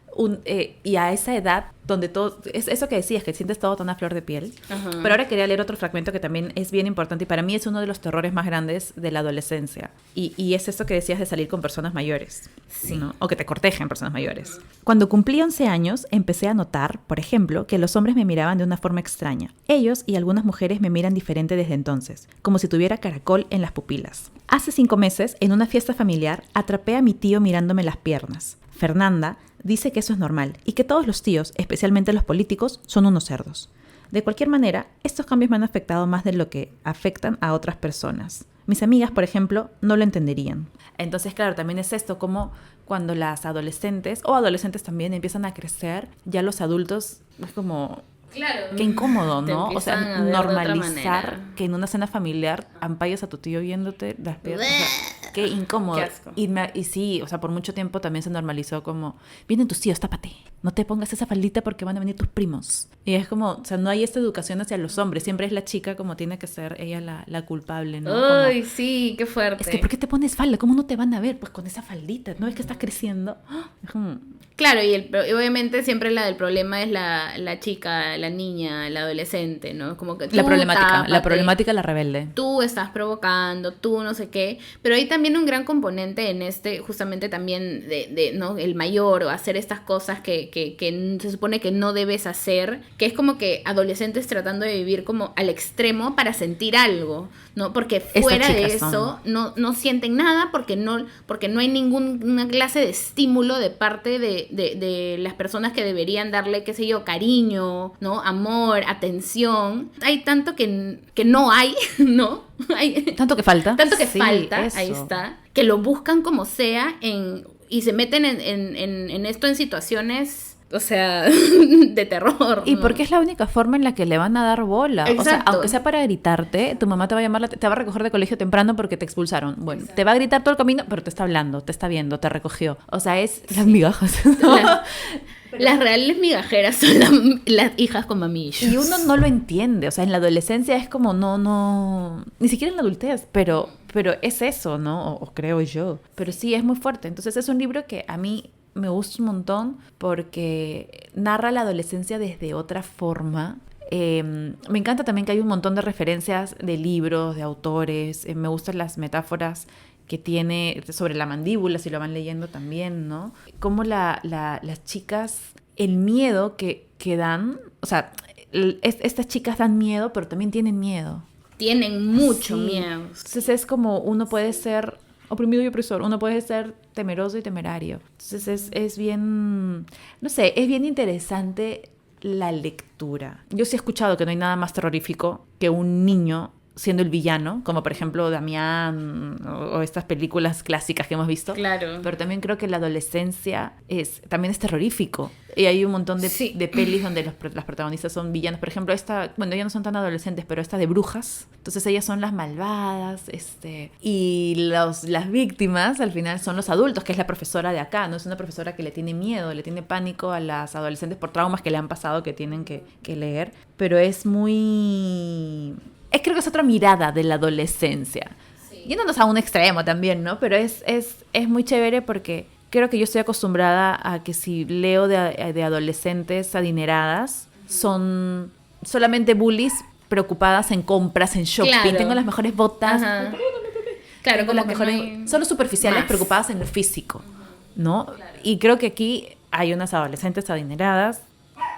y a esa edad donde todo, es eso que decías, que sientes todo tan a flor de piel. Ajá. Pero ahora quería leer otro fragmento que también es bien importante y para mí es uno de los terrores más grandes de la adolescencia. Y es eso que decías de salir con personas mayores, Sí. ¿no? O que te cortejen personas mayores. Cuando cumplí 11 años, empecé a notar, por ejemplo, que los hombres me miraban de una forma extraña. Ellos y algunas mujeres me miran diferente desde entonces, como si tuviera caracol en las pupilas. Hace 5 meses, en una fiesta familiar, atrapé a mi tío mirándome las piernas. Fernanda dice que eso es normal y que todos los tíos, especialmente los políticos, son unos cerdos. De cualquier manera, estos cambios me han afectado más de lo que afectan a otras personas. Mis amigas, por ejemplo, no lo entenderían. Entonces, claro, también es esto, como cuando las adolescentes, o adolescentes también, empiezan a crecer, ya los adultos es como... Claro. Qué incómodo, Te ¿no? O empiezan sea, a ver de otra normalizar manera. que en una cena familiar ampalles a tu tío viéndote las piernas. O sea, qué incómodo. Qué asco. Y sí, o sea, por mucho tiempo también se normalizó como, vienen tus tíos, tápate. No te pongas esa faldita porque van a venir tus primos. Y es como, o sea, no hay esta educación hacia los hombres. Siempre es la chica como tiene que ser ella la culpable, ¿no? Como, Ay, sí, qué fuerte. es que, ¿por qué te pones falda? ¿Cómo no te van a ver? Pues con esa faldita, ¿no? Es que estás creciendo. Es como, Claro, y obviamente siempre la del problema es la chica, la niña, la adolescente, ¿no? Como que tú la tápate, problemática la rebelde. tú estás provocando, tú no sé qué, pero hay también un gran componente en este, justamente también ¿no? El mayor o hacer estas cosas que se supone que no debes hacer, que es como que adolescentes tratando de vivir como al extremo para sentir algo, ¿no? Porque fuera de chicas eso no sienten nada porque no hay ninguna clase de estímulo de parte de las personas que deberían darle, qué sé yo, cariño, ¿no? Amor, atención. Hay tanto que no hay, ¿no? Tanto que falta. Tanto que Sí, falta, eso. ahí está, que lo buscan como sea y se meten en esto en situaciones, o sea, de terror. Y ¿no? porque es la única forma en la que le van a dar bola. O sea, Exacto. aunque sea para gritarte, tu mamá te va a llamar, te va a recoger de colegio temprano porque te expulsaron. Bueno, te va a gritar todo el camino, pero te está hablando, te está viendo, te recogió. O sea, es las migajas. ¿no? Las reales migajeras son las hijas con mamillos. Y uno no lo entiende. O sea, en la adolescencia es como no, ni siquiera en la adultez, pero es eso, ¿no? O creo yo. Pero sí, es muy fuerte. Entonces es un libro que a mí me gusta un montón porque narra la adolescencia desde otra forma. Me encanta también que hay un montón de referencias de libros, de autores. Me gustan las metáforas que tiene sobre la mandíbula, si lo van leyendo también, ¿no? Cómo las chicas, el miedo que dan, o sea, estas chicas dan miedo, pero también tienen miedo. Tienen mucho Sí. miedo. Entonces es como uno puede ser oprimido y opresor, uno puede ser temeroso y temerario. Entonces es bien, no sé, es bien interesante la lectura. Yo sí he escuchado que no hay nada más terrorífico que un niño siendo el villano, como por ejemplo Damián o estas películas clásicas que hemos visto. Claro. Pero también creo que la adolescencia también es terrorífico. Y hay un montón Sí. de pelis donde las protagonistas son villanas. Por ejemplo, bueno, ellas no son tan adolescentes, pero esta de brujas. Entonces ellas son las malvadas, y las víctimas al final son los adultos, que es la profesora de acá, ¿no? Es una profesora que le tiene miedo, le tiene pánico a las adolescentes por traumas que le han pasado que tienen que leer. Pero es muy... creo que es otra mirada de la adolescencia. Sí. Yéndonos a un extremo también, ¿no? Pero es muy chévere porque creo que yo estoy acostumbrada a que si leo de adolescentes adineradas, son solamente bullies preocupadas en compras, en shopping. Claro. Tengo las mejores botas. Ajá. Claro, Tengo como las que mejores... no hay Son los superficiales más. preocupadas en lo físico, ¿no? Claro. Y creo que aquí hay unas adolescentes adineradas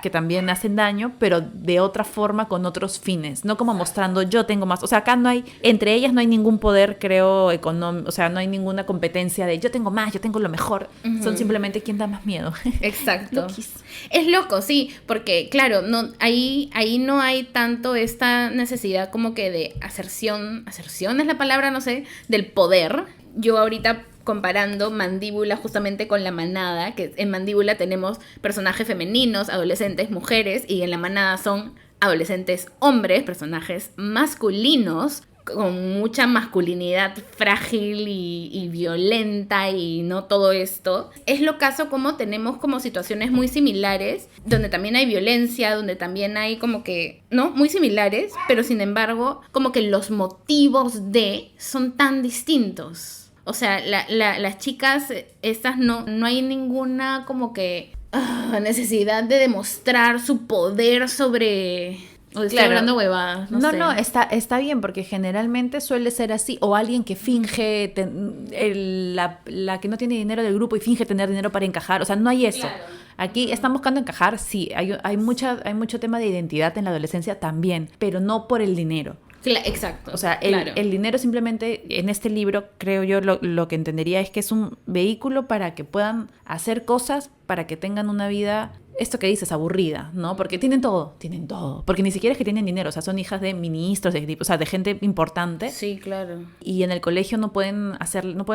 que también hacen daño, pero de otra forma, con otros fines, no como mostrando yo tengo más, o sea, acá no hay, entre ellas no hay ningún poder, creo, económico, o sea, no hay ninguna competencia de yo tengo más, yo tengo lo mejor, son simplemente quién da más miedo. Exacto. Loquis. Es loco, sí, porque claro, ahí no hay tanto esta necesidad como que de aserción es la palabra, no sé, del poder. Yo ahorita comparando Mandíbula justamente con La Manada, que en Mandíbula tenemos personajes femeninos, adolescentes, mujeres, y en La Manada son adolescentes hombres, personajes masculinos, con mucha masculinidad frágil y violenta y no todo esto. Es lo caso como tenemos como situaciones muy similares, donde también hay violencia, donde también hay como que, ¿no? Muy similares, pero sin embargo, como que los motivos de son tan distintos. O sea, las chicas, estas no hay ninguna como que necesidad de demostrar su poder sobre... O estoy hablando huevadas, no sé. No, está bien, porque generalmente suele ser así, o alguien que finge, la que no tiene dinero del grupo y finge tener dinero para encajar, o sea, no hay eso. Claro. Aquí están buscando encajar, sí, hay mucho tema de identidad en la adolescencia también, pero no por el dinero. Exacto. O sea, el dinero simplemente, en este libro, creo yo, lo que entendería es que es un vehículo para que puedan hacer cosas, para que tengan una vida, esto que dices, aburrida, ¿no? Porque tienen todo. Porque ni siquiera es que tienen dinero, o sea, son hijas de ministros, o sea, de gente importante. Sí, claro. Y en el colegio no pueden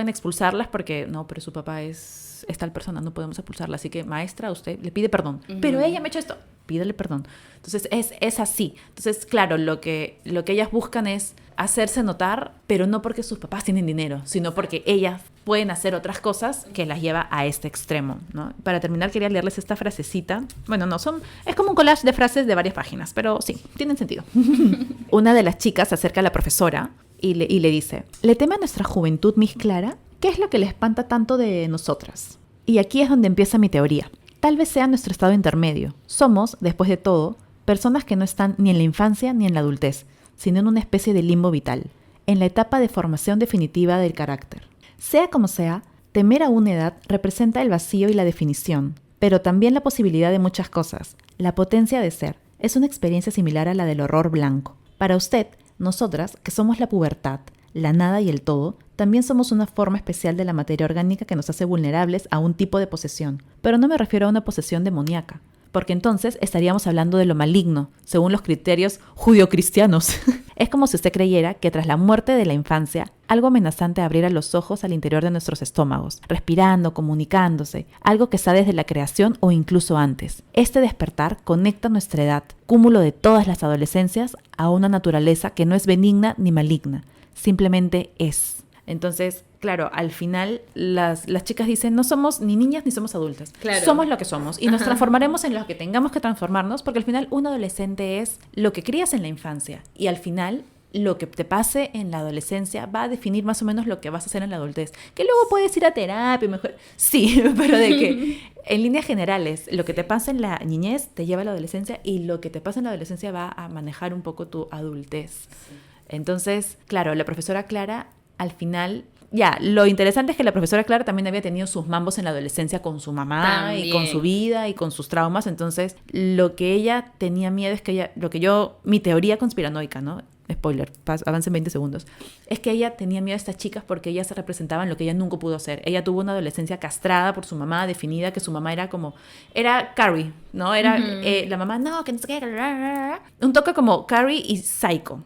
expulsarlas porque, no, pero su papá es tal persona, no podemos expulsarla. Así que, maestra, usted le pide perdón. Pero ella me ha hecho esto, pídele perdón. Entonces, es así. Entonces, claro, lo que ellas buscan es hacerse notar, pero no porque sus papás tienen dinero, sino porque ellas pueden hacer otras cosas que las lleva a este extremo, ¿no? Para terminar, quería leerles esta frasecita. Bueno, es como un collage de frases de varias páginas, pero sí, tienen sentido. Una de las chicas se acerca a la profesora y le dice: ¿le teme a nuestra juventud, Miss Clara? ¿Qué es lo que le espanta tanto de nosotras? Y aquí es donde empieza mi teoría. Tal vez sea nuestro estado intermedio. Somos, después de todo, personas que no están ni en la infancia ni en la adultez, sino en una especie de limbo vital, en la etapa de formación definitiva del carácter. Sea como sea, temer a una edad representa el vacío y la definición, pero también la posibilidad de muchas cosas. La potencia de ser es una experiencia similar a la del horror blanco. Para usted, nosotras, que somos la pubertad, la nada y el todo, también somos una forma especial de la materia orgánica que nos hace vulnerables a un tipo de posesión. Pero no me refiero a una posesión demoníaca, porque entonces estaríamos hablando de lo maligno, según los criterios judio-cristianos. Es como si usted creyera que tras la muerte de la infancia, algo amenazante abriera los ojos al interior de nuestros estómagos, respirando, comunicándose, algo que está desde la creación o incluso antes. Este despertar conecta nuestra edad, cúmulo de todas las adolescencias, a una naturaleza que no es benigna ni maligna, simplemente es. Entonces, claro, al final las chicas dicen, no somos ni niñas ni somos adultas. Claro. Somos lo que somos y nos transformaremos en lo que tengamos que transformarnos, porque al final un adolescente es lo que crías en la infancia y al final lo que te pase en la adolescencia va a definir más o menos lo que vas a hacer en la adultez. Que luego puedes ir a terapia, mejor. Sí, pero de que en líneas generales lo que te pasa en la niñez te lleva a la adolescencia y lo que te pasa en la adolescencia va a manejar un poco tu adultez. Sí. Entonces, claro, la profesora Clara al final, ya, lo interesante es que la profesora Clara también había tenido sus mambos en la adolescencia con su mamá también. Y con su vida y con sus traumas. Entonces, lo que ella tenía miedo es que mi teoría conspiranoica, ¿no? Spoiler, avancen 20 segundos. Es que ella tenía miedo a estas chicas porque ellas se representaban lo que ella nunca pudo hacer. Ella tuvo una adolescencia castrada por su mamá, definida que su mamá era Carrie, ¿no? Era la mamá, no, que no sé qué. Un toque como Carrie y Psycho.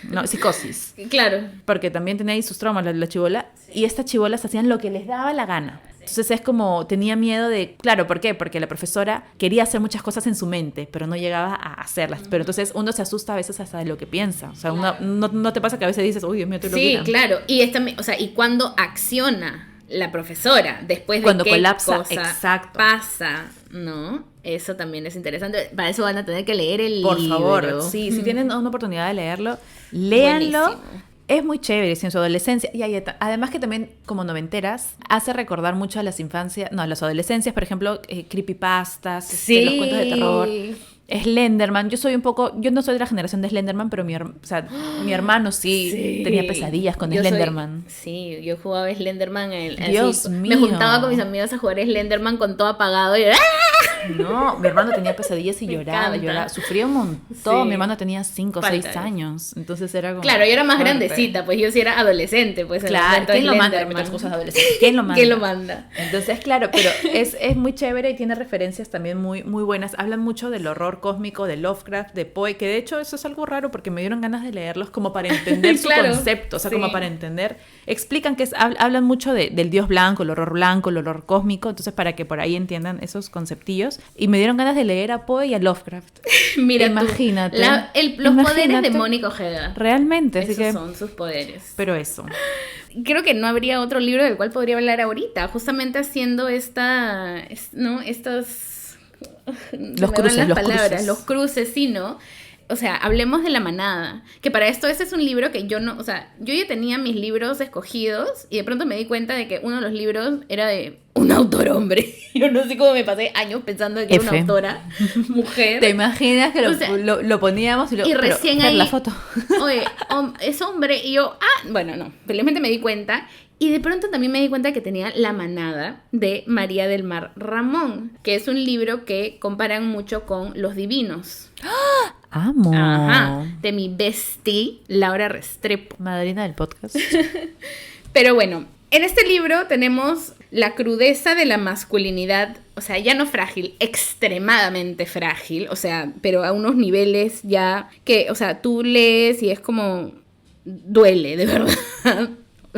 No, psicosis. Claro. Porque también tenía ahí sus traumas la chibola. Sí. Y estas chibolas hacían lo que les daba la gana. Entonces es como, tenía miedo de... Claro, ¿por qué? Porque la profesora quería hacer muchas cosas en su mente, pero no llegaba a hacerlas. Pero entonces uno se asusta a veces hasta de lo que piensa. O sea, claro. No te pasa que a veces dices, uy, Dios mío, estoy loquita. Sí, claro. Y cuando acciona la profesora, después de cuando qué colapsa, cosa exacto. pasa, ¿no? Eso también es interesante. Para eso van a tener que leer el libro. Por favor, sí, si tienen una oportunidad de leerlo, léanlo. Buenísimo. Es muy chévere, en su adolescencia. Y además que también, como noventeras, hace recordar mucho a las adolescencias, por ejemplo, creepypastas, sí. Los cuentos de terror. Slenderman, yo no soy de la generación de Slenderman, pero mi hermano sí tenía pesadillas con Slenderman. Sí, yo jugaba Slenderman. Dios mío. Me juntaba con mis amigos a jugar Slenderman con todo apagado y no, mi hermano tenía pesadillas y lloraba, sufría un montón. Sí. Mi hermano tenía 5 o 6 años, entonces era como... Claro, yo era más grandecita, pues yo sí era adolescente, pues. Claro, ¿quién lo manda a meter cosas adolescentes? ¿Quién lo manda? Entonces, claro, pero es muy chévere y tiene referencias también muy, muy buenas. Hablan mucho del horror horror cósmico de Lovecraft, de Poe, que de hecho eso es algo raro porque me dieron ganas de leerlos como para entender su Claro, concepto, o sea, sí. como para entender. Explican que hablan mucho del dios blanco, el horror cósmico, entonces para que por ahí entiendan esos conceptillos. Y me dieron ganas de leer a Poe y a Lovecraft. Mira imagínate. Los poderes de Mónica Ojeda. Realmente, así Esos que... son sus poderes. Pero eso. Creo que no habría otro libro del cual podría hablar ahorita, justamente haciendo ¿no? Estos... Los cruces. Los cruces, sí, ¿no? O sea, hablemos de La Manada, que para esto ese es un libro que yo no, o sea, yo ya tenía mis libros escogidos y de pronto me di cuenta de que uno de los libros era de un autor hombre. Yo no sé cómo me pasé años pensando que era una autora mujer. ¿Te imaginas que O sea, lo poníamos y recién pero, ahí la foto? Oye, es hombre y yo, bueno, no, felizmente me di cuenta. Y de pronto también me di cuenta que tenía La Manada de María del Mar Ramón, que es un libro que comparan mucho con Los Divinos. ¡Amo! Ajá, de mi bestie, Laura Restrepo. Madrina del podcast. Pero bueno, en este libro tenemos la crudeza de la masculinidad, o sea, ya no frágil, extremadamente frágil, o sea, pero a unos niveles ya que, o sea, tú lees y es como, duele, de verdad,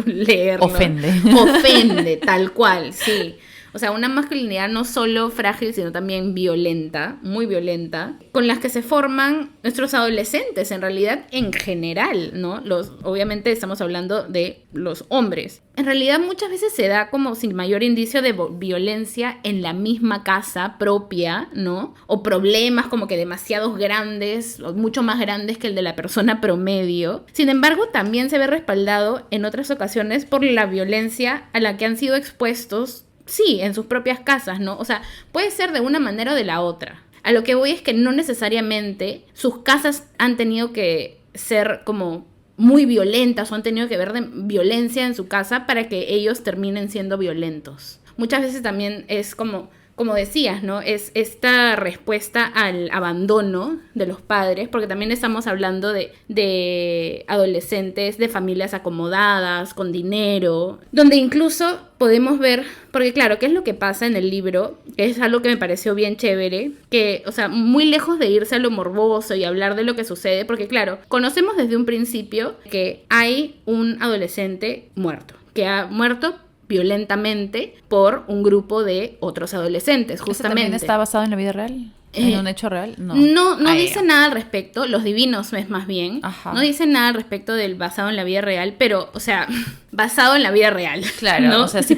leerlo. Ofende, tal cual, sí. O sea, una masculinidad no solo frágil, sino también violenta, muy violenta, con las que se forman nuestros adolescentes, en realidad, en general, ¿no? Obviamente estamos hablando de los hombres. En realidad muchas veces se da como sin mayor indicio de violencia en la misma casa propia, ¿no? O problemas como que demasiados grandes, o mucho más grandes que el de la persona promedio. Sin embargo, también se ve respaldado en otras ocasiones por la violencia a la que han sido expuestos, sí, en sus propias casas, ¿no? O sea, puede ser de una manera o de la otra. A lo que voy es que no necesariamente sus casas han tenido que ser como muy violentas o han tenido que ver de violencia en su casa para que ellos terminen siendo violentos. Muchas veces también es como decías, ¿no? Es esta respuesta al abandono de los padres, porque también estamos hablando de adolescentes, de familias acomodadas, con dinero, donde incluso podemos ver, porque claro, ¿qué es lo que pasa en el libro? Que es algo que me pareció bien chévere, que, o sea, muy lejos de irse a lo morboso y hablar de lo que sucede, porque claro, conocemos desde un principio que hay un adolescente muerto, que ha muerto violentamente por un grupo de otros adolescentes, justamente. ¿También está basado en la vida real? ¿En un hecho real? No dice nada al respecto. Los Divinos es más bien. Ajá. No dice nada al respecto del basado en la vida real, pero, o sea, basado en la vida real. Claro, ¿no? O sea, sí,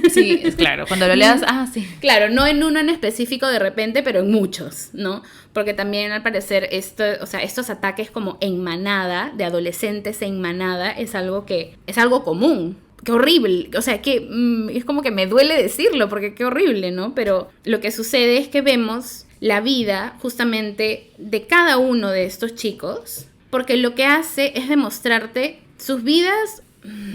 claro. Cuando lo leas, sí. Claro, no en uno en específico de repente, pero en muchos, ¿no? Porque también al parecer estos ataques como en manada, de adolescentes en manada, es algo común. Qué horrible, o sea, que es como que me duele decirlo, porque qué horrible, ¿no? Pero lo que sucede es que vemos la vida justamente de cada uno de estos chicos, porque lo que hace es demostrarte sus vidas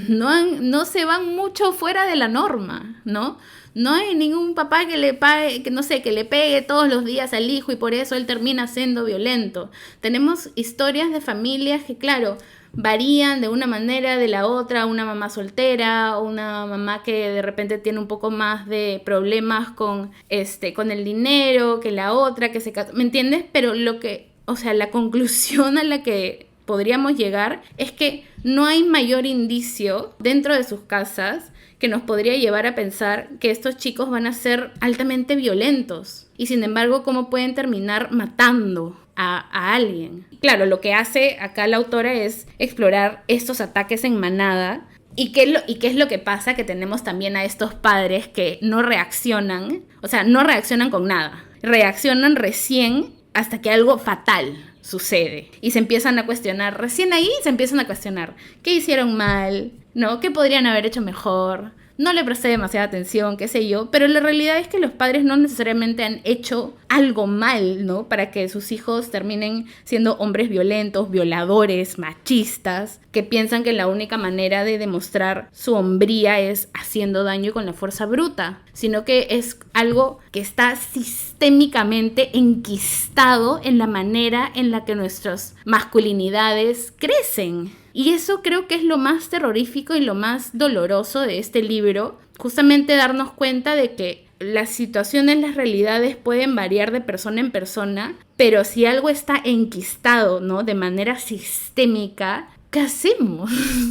no se van mucho fuera de la norma, ¿no? No hay ningún papá que le pague, que le pegue todos los días al hijo y por eso él termina siendo violento. Tenemos historias de familias que, claro, varían de una manera de la otra, una mamá soltera, una mamá que de repente tiene un poco más de problemas con el dinero que la otra, que se casa, ¿me entiendes? Pero la conclusión a la que podríamos llegar es que no hay mayor indicio dentro de sus casas que nos podría llevar a pensar que estos chicos van a ser altamente violentos. Y sin embargo, ¿cómo pueden terminar matando a alguien? Claro, lo que hace acá la autora es explorar estos ataques en manada. ¿Y qué es lo que pasa? Que tenemos también a estos padres que no reaccionan, o sea, no reaccionan con nada. Reaccionan recién hasta que algo fatal sucede. Y se empiezan a cuestionar, recién ahí se empiezan a cuestionar. ¿Qué hicieron mal? ¿No? ¿Qué podrían haber hecho mejor? No le presté demasiada atención, qué sé yo, pero la realidad es que los padres no necesariamente han hecho algo mal, ¿no? Para que sus hijos terminen siendo hombres violentos, violadores, machistas, que piensan que la única manera de demostrar su hombría es haciendo daño con la fuerza bruta, sino que es algo que está sistémicamente enquistado en la manera en la que nuestras masculinidades crecen. Y eso creo que es lo más terrorífico y lo más doloroso de este libro, justamente darnos cuenta de que las situaciones, las realidades pueden variar de persona en persona, pero si algo está enquistado, ¿no? De manera sistémica, ¿qué hacemos?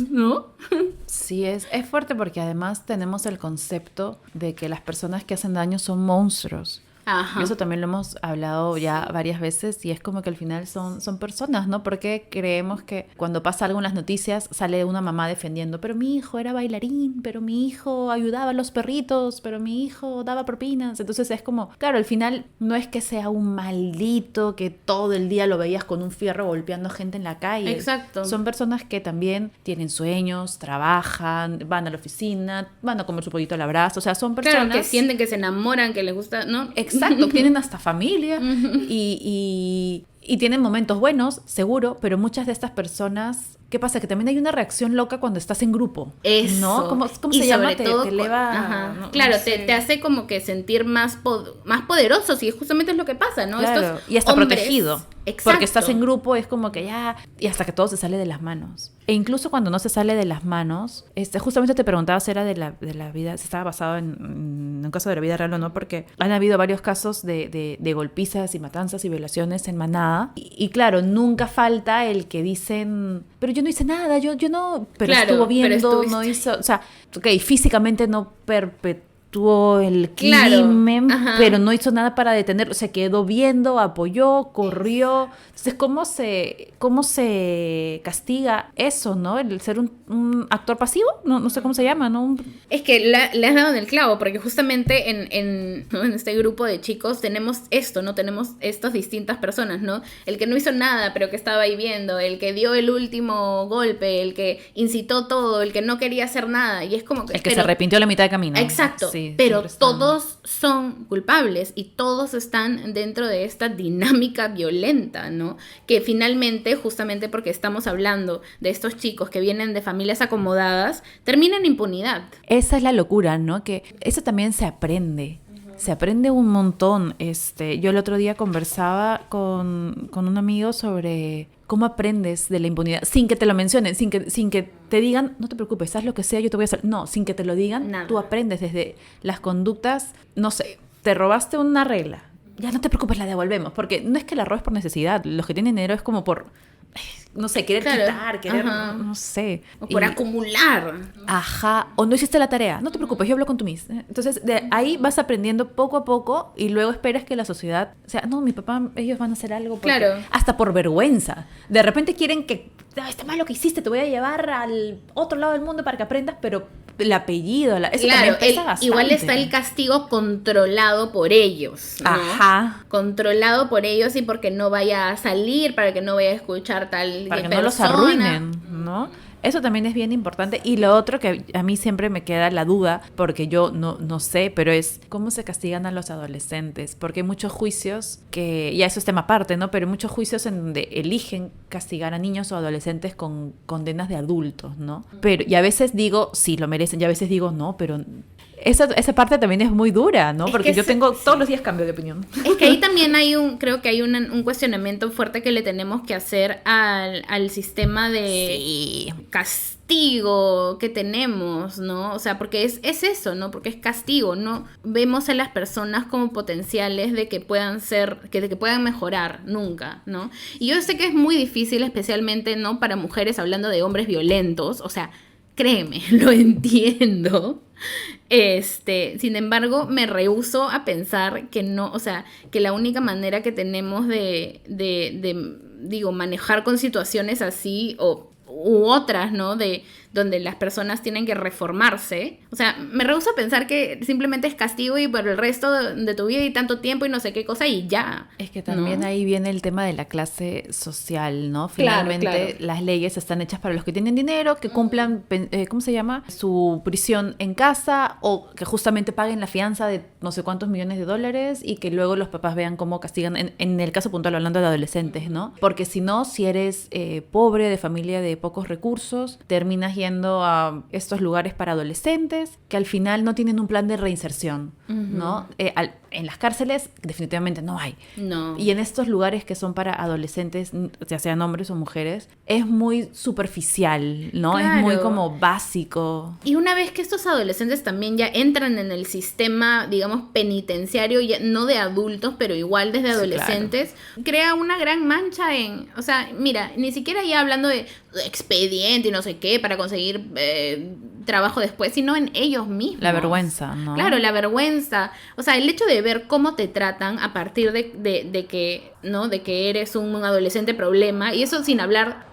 ¿No? Sí, es fuerte porque además tenemos el concepto de que las personas que hacen daño son monstruos. Ajá. Y eso también lo hemos hablado ya varias veces y es como que al final son personas, ¿no? Porque creemos que cuando pasa algo en las noticias sale una mamá defendiendo, pero mi hijo era bailarín, pero mi hijo ayudaba a los perritos, pero mi hijo daba propinas. Entonces es como, claro, al final no es que sea un maldito que todo el día lo veías con un fierro golpeando gente en la calle. Exacto. Son personas que también tienen sueños, trabajan, van a la oficina, van a comer su pollito al abrazo. O sea, son personas... Claro, que sienten, que se enamoran, que les gusta, ¿no? Exacto, tienen hasta familia y tienen momentos buenos, seguro, pero muchas de estas personas, ¿qué pasa? Que también hay una reacción loca cuando estás en grupo. Eso. ¿No? ¿Cómo y se llama? sobre todo, te eleva... Ajá. No, claro, no sé. te hace como que sentir más poderosos y justamente es lo que pasa, ¿no? Claro, Estos y hasta hombres, protegido. exacto. Porque estás en grupo, es como que ya... Y hasta que todo se sale de las manos. E incluso cuando no se sale de las manos, justamente te preguntaba si era de la vida, si estaba basado en un caso de la vida real o no, porque han habido varios casos de golpizas y matanzas y violaciones en manada. Y claro, nunca falta el que dicen, pero yo no hice nada, yo no... Pero Claro, estuvo viendo, pero no hizo... O sea, ok, físicamente no perpetuó el Claro, crimen, ajá. pero no hizo nada para detenerlo, se quedó viendo, apoyó, corrió. Entonces, ¿cómo se castiga eso, no? El ser un actor pasivo, no sé cómo se llama, ¿no? Es que le has dado en el clavo, porque justamente ¿no? en este grupo de chicos tenemos esto, ¿no? Tenemos estas distintas personas, ¿no? El que no hizo nada, pero que estaba ahí viendo, el que dio el último golpe, el que incitó todo, el que no quería hacer nada, y es como que... El que se arrepintió a la mitad de camino. Exacto, Sí, pero siempre están... todos son culpables y todos están dentro de esta dinámica violenta, ¿no? Que finalmente, justamente porque estamos hablando de estos chicos que vienen de familias acomodadas, terminan en impunidad. Esa es la locura, ¿no? Que eso también se aprende. Se aprende un montón. Yo el otro día conversaba con un amigo sobre cómo aprendes de la impunidad, sin que te lo mencionen, sin que te digan, no te preocupes, haz lo que sea, yo te voy a hacer. No, sin que te lo digan, Nada. Tú aprendes desde las conductas, no sé, te robaste una regla, ya no te preocupes, la devolvemos, porque no es que la robes por necesidad, los que tienen dinero es como por... no sé, querer Claro, quitar, querer, ajá. no sé. O por acumular. Ajá, o no hiciste la tarea, no te preocupes, yo hablo con tu miss. Entonces, de ahí vas aprendiendo poco a poco y luego esperas que la sociedad, o sea, no, mi papá, ellos van a hacer algo porque, Claro. hasta por vergüenza. De repente quieren que, está mal lo que hiciste, te voy a llevar al otro lado del mundo para que aprendas, pero el apellido, eso Claro, también pesa bastante. igual está el castigo controlado por ellos, ¿no? Ajá. Controlado por ellos y porque no vaya a salir, para que no vaya a escuchar tal Para que persona. no los arruinen, ¿no? Eso también es bien importante. Y lo otro que a mí siempre me queda la duda, porque yo no sé, pero es cómo se castigan a los adolescentes. Porque hay muchos juicios que, ya eso es tema aparte, ¿no? Pero hay muchos juicios en donde eligen castigar a niños o adolescentes con condenas de adultos, ¿no? Y a veces digo, sí, lo merecen, y a veces digo, no, pero... Esa parte también es muy dura, ¿no? Porque yo todos los días cambio de opinión. Es que ahí también creo que hay un cuestionamiento fuerte que le tenemos que hacer al sistema de castigo que tenemos, ¿no? O sea, porque es eso, ¿no? Porque es castigo, ¿no? Vemos a las personas como potenciales de que puedan de que puedan mejorar, nunca, ¿no? Y yo sé que es muy difícil, especialmente, ¿no? Para mujeres, hablando de hombres violentos, o sea, créeme, lo entiendo. Sin embargo, me rehúso a pensar que no, o sea, que la única manera que tenemos de manejar con situaciones así u otras, ¿no? De donde las personas tienen que reformarse. O sea, me rehúso a pensar que simplemente es castigo y por el resto de tu vida y tanto tiempo y no sé qué cosa y ya. Es que también ¿no? ahí viene el tema de la clase social, ¿no? Claro, Finalmente las leyes están hechas para los que tienen dinero, que cumplan, ¿cómo se llama? Su prisión en casa o que justamente paguen la fianza de no sé cuántos millones de dólares y que luego los papás vean cómo castigan, en el caso puntual hablando de adolescentes, ¿no? Porque si no, si eres pobre, de familia de pocos recursos, terminas yendo a estos lugares para adolescentes que al final no tienen un plan de reinserción, ¿no? en las cárceles definitivamente no hay. No. Y en estos lugares que son para adolescentes, ya sean hombres o mujeres, es muy superficial, ¿no? Claro. Es muy como básico. Y una vez que estos adolescentes también ya entran en el sistema, digamos, penitenciario, ya, no de adultos, pero igual desde adolescentes, crea una gran mancha en... O sea, mira, ni siquiera ya hablando de expediente y no sé qué para conseguir trabajo después, sino en ellos mismos. La vergüenza, ¿no? Claro, la vergüenza. O sea, el hecho de ver cómo te tratan a partir de que, ¿no? De que eres un adolescente problema, y eso sin hablar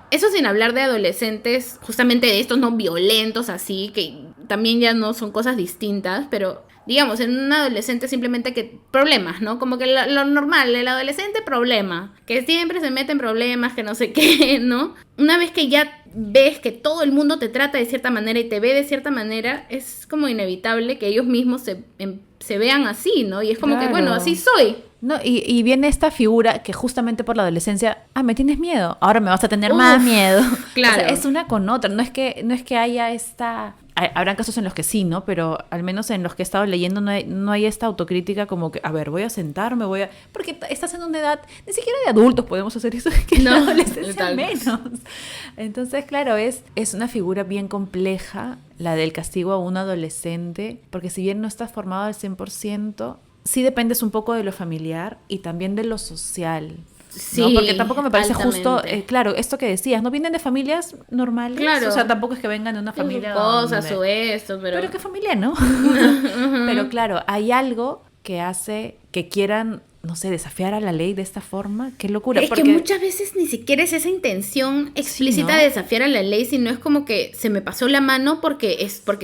de adolescentes, justamente de estos no violentos así, que también ya no son cosas distintas, pero digamos, en un adolescente simplemente que problemas, ¿no? Como que lo normal, el adolescente problema, que siempre se mete en problemas, que no sé qué, ¿no? Una vez que ya ves que todo el mundo te trata de cierta manera y te ve de cierta manera, es como inevitable que ellos mismos se vean así, ¿no? Y es como que, bueno, así soy. No, y viene esta figura que justamente por la adolescencia, me tienes miedo, ahora me vas a tener más miedo. Claro. O sea, es una con otra, no es que haya esta... Habrán casos en los que sí, ¿no? Pero al menos en los que he estado leyendo no hay esta autocrítica como que, a ver, voy a sentarme, porque estás en una edad, ni siquiera de adultos podemos hacer eso, que no, en la adolescencia menos. Entonces, claro, es una figura bien compleja, la del castigo a un adolescente, porque si bien no estás formado al 100%, sí dependes un poco de lo familiar y también de lo social. Sí, ¿no? Porque tampoco me parece altamente. justo, claro, esto que decías, no vienen de familias normales, Claro. o sea, tampoco es que vengan de una familia cosas donde... o esto, pero Pero qué familia, ¿no? Pero claro, hay algo que hace que quieran, no sé, desafiar a la ley de esta forma. Qué locura. es porque... que muchas veces ni siquiera es esa intención explícita Sí, ¿no? de desafiar a la ley, sino es como que se me pasó la mano porque están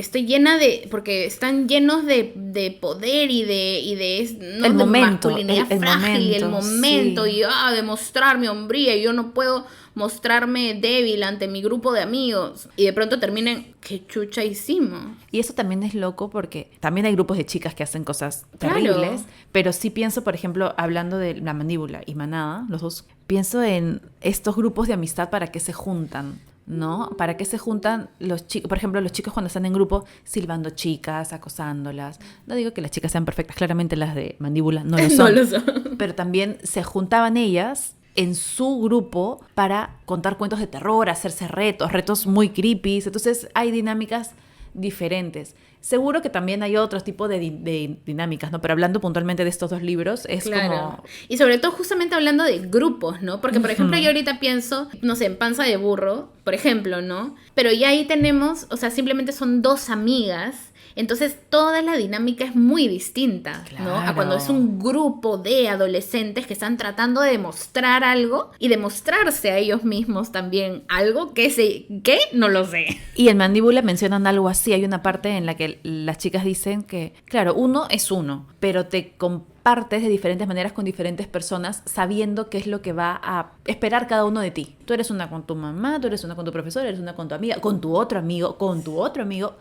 llenos de poder y de El de momento, masculinidad el frágil, el momento, momento, sí. y demostrar mi hombría, y yo no puedo mostrarme débil ante mi grupo de amigos, y de pronto terminen, ¿qué chucha hicimos? Y eso también es loco porque también hay grupos de chicas que hacen cosas Claro. terribles, pero sí pienso, por ejemplo, hablando de La Mandíbula y Manada, los dos, pienso en estos grupos de amistad para qué se juntan, ¿no? ¿Para qué se juntan los chicos? Por ejemplo, los chicos cuando están en grupo silbando chicas, acosándolas. No digo que las chicas sean perfectas, claramente las de Mandíbula no lo son. No lo son. Pero también se juntaban ellas en su grupo para contar cuentos de terror, hacerse retos muy creepy. Entonces hay dinámicas diferentes. Seguro que también hay otros tipos de dinámicas, ¿no? Pero hablando puntualmente de estos dos libros, es Claro. como... Y sobre todo justamente hablando de grupos, ¿no? Porque, por ejemplo, yo ahorita pienso, no sé, en Panza de Burro, por ejemplo, ¿no? Pero ya ahí tenemos, o sea, simplemente son dos amigas. Entonces toda la dinámica es muy distinta, ¿no? A Claro. cuando es un grupo de adolescentes que están tratando de demostrar algo y demostrarse a ellos mismos también algo que no lo sé. Y en Mandíbula mencionan algo así. Hay una parte en la que las chicas dicen que, claro, uno es uno, pero te compartes de diferentes maneras con diferentes personas sabiendo qué es lo que va a esperar cada uno de ti. Tú eres una con tu mamá, tú eres una con tu profesor, eres una con tu amiga, con tu otro amigo,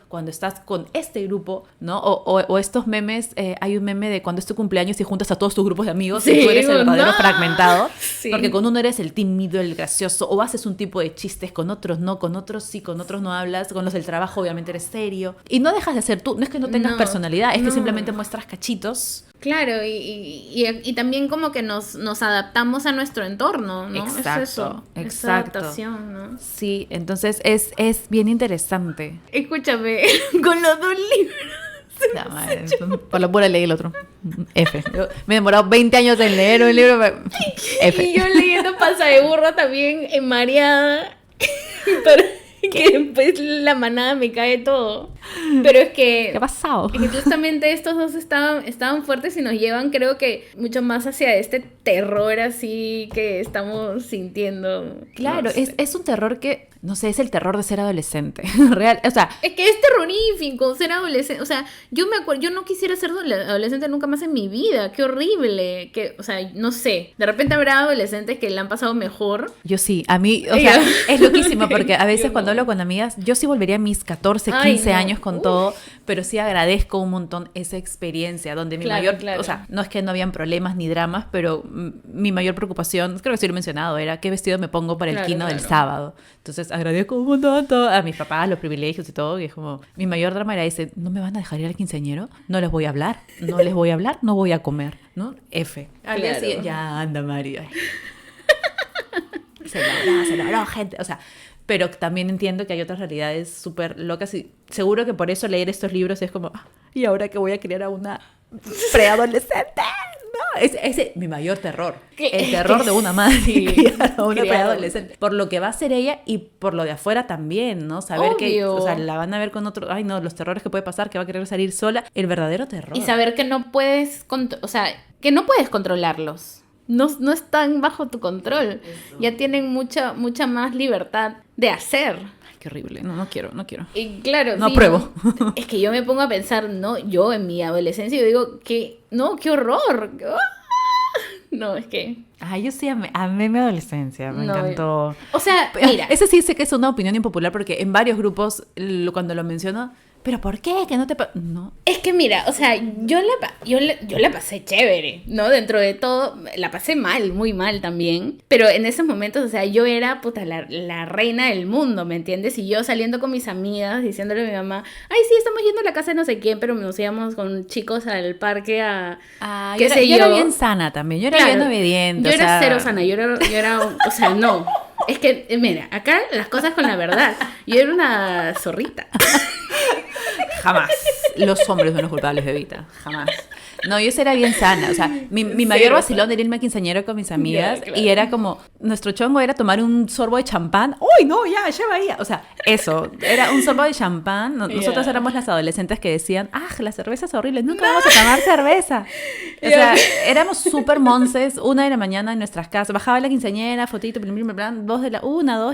cuando estás con este grupo, ¿no? O estos memes, hay un meme de cuando es tu cumpleaños y juntas a todos tus grupos de amigos Sí, y tú eres el verdadero no. fragmentado. Sí. Porque con uno eres el tímido, el gracioso, o haces un tipo de chistes, con otros no, con otros sí, con otros no hablas, con los del trabajo obviamente eres serio. Y no dejas de ser tú, no es que no tengas No, personalidad, es que no. simplemente muestras cachitos. Claro, y también como que nos adaptamos a nuestro entorno, ¿no? Exacto, Es eso, esa exacto. adaptación, ¿no? Sí, entonces es bien interesante. Escúchame, con los dos libros. La madre, por lo pura leí el otro. F. Yo me he demorado 20 años en leer un libro. F. Y yo leyendo Panza de Burro también mareada. Pero que después la manada me cae todo. Pero es que... ¿Qué ha pasado? Es que justamente estos dos estaban fuertes y nos llevan, creo que, mucho más hacia este terror así que estamos sintiendo. Claro, No sé. es un terror que, no sé, es el terror de ser adolescente. Real, o sea, Es que es terrorífico ser adolescente. O sea, yo me acuerdo, yo no quisiera ser adolescente nunca más en mi vida. Qué horrible. O sea, no sé. De repente habrá adolescentes que la han pasado mejor. yo sí, a mí, o sea, es loquísimo porque a veces cuando hablo con amigas, yo sí volvería a mis 14, 15 Ay, no. años años con todo, pero sí agradezco un montón esa experiencia, donde mi mayor, o sea, no es que no habían problemas ni dramas, pero mi mayor preocupación, creo que sí lo he mencionado, era qué vestido me pongo para el kino del sábado. Entonces agradezco un montón a mis papás, los privilegios y todo, y es como, mi mayor drama era ese, no me van a dejar ir al quinceañero, no les voy a hablar, no voy a comer, ¿no? F. Al día siguiente, ya anda María. Se logró, gente, o sea, pero también entiendo que hay otras realidades súper locas y seguro que por eso leer estos libros es como, ¿y ahora que voy a criar a una preadolescente? No, ese es mi mayor terror. El terror de una madre criar a una preadolescente. Por lo que va a ser ella y por lo de afuera también, ¿no? Saber que, o sea, la van a ver con otro, ay no, los terrores que puede pasar, que va a querer salir sola, el verdadero terror. Y saber que no puedes, o sea, que no puedes controlarlos. No están bajo tu control. Eso. Ya tienen mucha más libertad de hacer. Ay, qué horrible. No quiero. Y claro, no apruebo. Es que yo me pongo a pensar, yo en mi adolescencia, yo digo, qué horror. No, es que... Ay, yo sí amé mi adolescencia, me encantó. O sea, mira. Ese sí sé que es una opinión impopular porque en varios grupos, cuando lo menciono, ¿pero por qué? ¿Que no te no? Es que mira, o sea, yo la pasé chévere, ¿no? Dentro de todo, la pasé mal, muy mal también. Pero en esos momentos, o sea, yo era, la reina del mundo, ¿me entiendes? Y yo saliendo con mis amigas, diciéndole a mi mamá, ay, sí, estamos yendo a la casa de no sé quién, pero nos íbamos con chicos al parque a... yo era bien sana también, yo era bien obediente. Yo era cero sana, yo era o sea, no. Es que, mira, acá las cosas con la verdad. Yo era una zorrita. Jamás. Los hombres son los culpables, bebita. Jamás. No, yo era bien sana. O sea, mi mayor vacilón era irme a quinceañero con mis amigas. Claro. Y era como, nuestro chongo era tomar un sorbo de champán. ¡Uy, no! Ya va. O sea, eso. Era un sorbo de champán. Nosotras éramos las adolescentes que decían, la cerveza es horrible. Nunca vamos a tomar cerveza. O sea, éramos súper monces. 1 de la mañana en nuestras casas. Bajaba la quinceañera, fotito, plan, 2,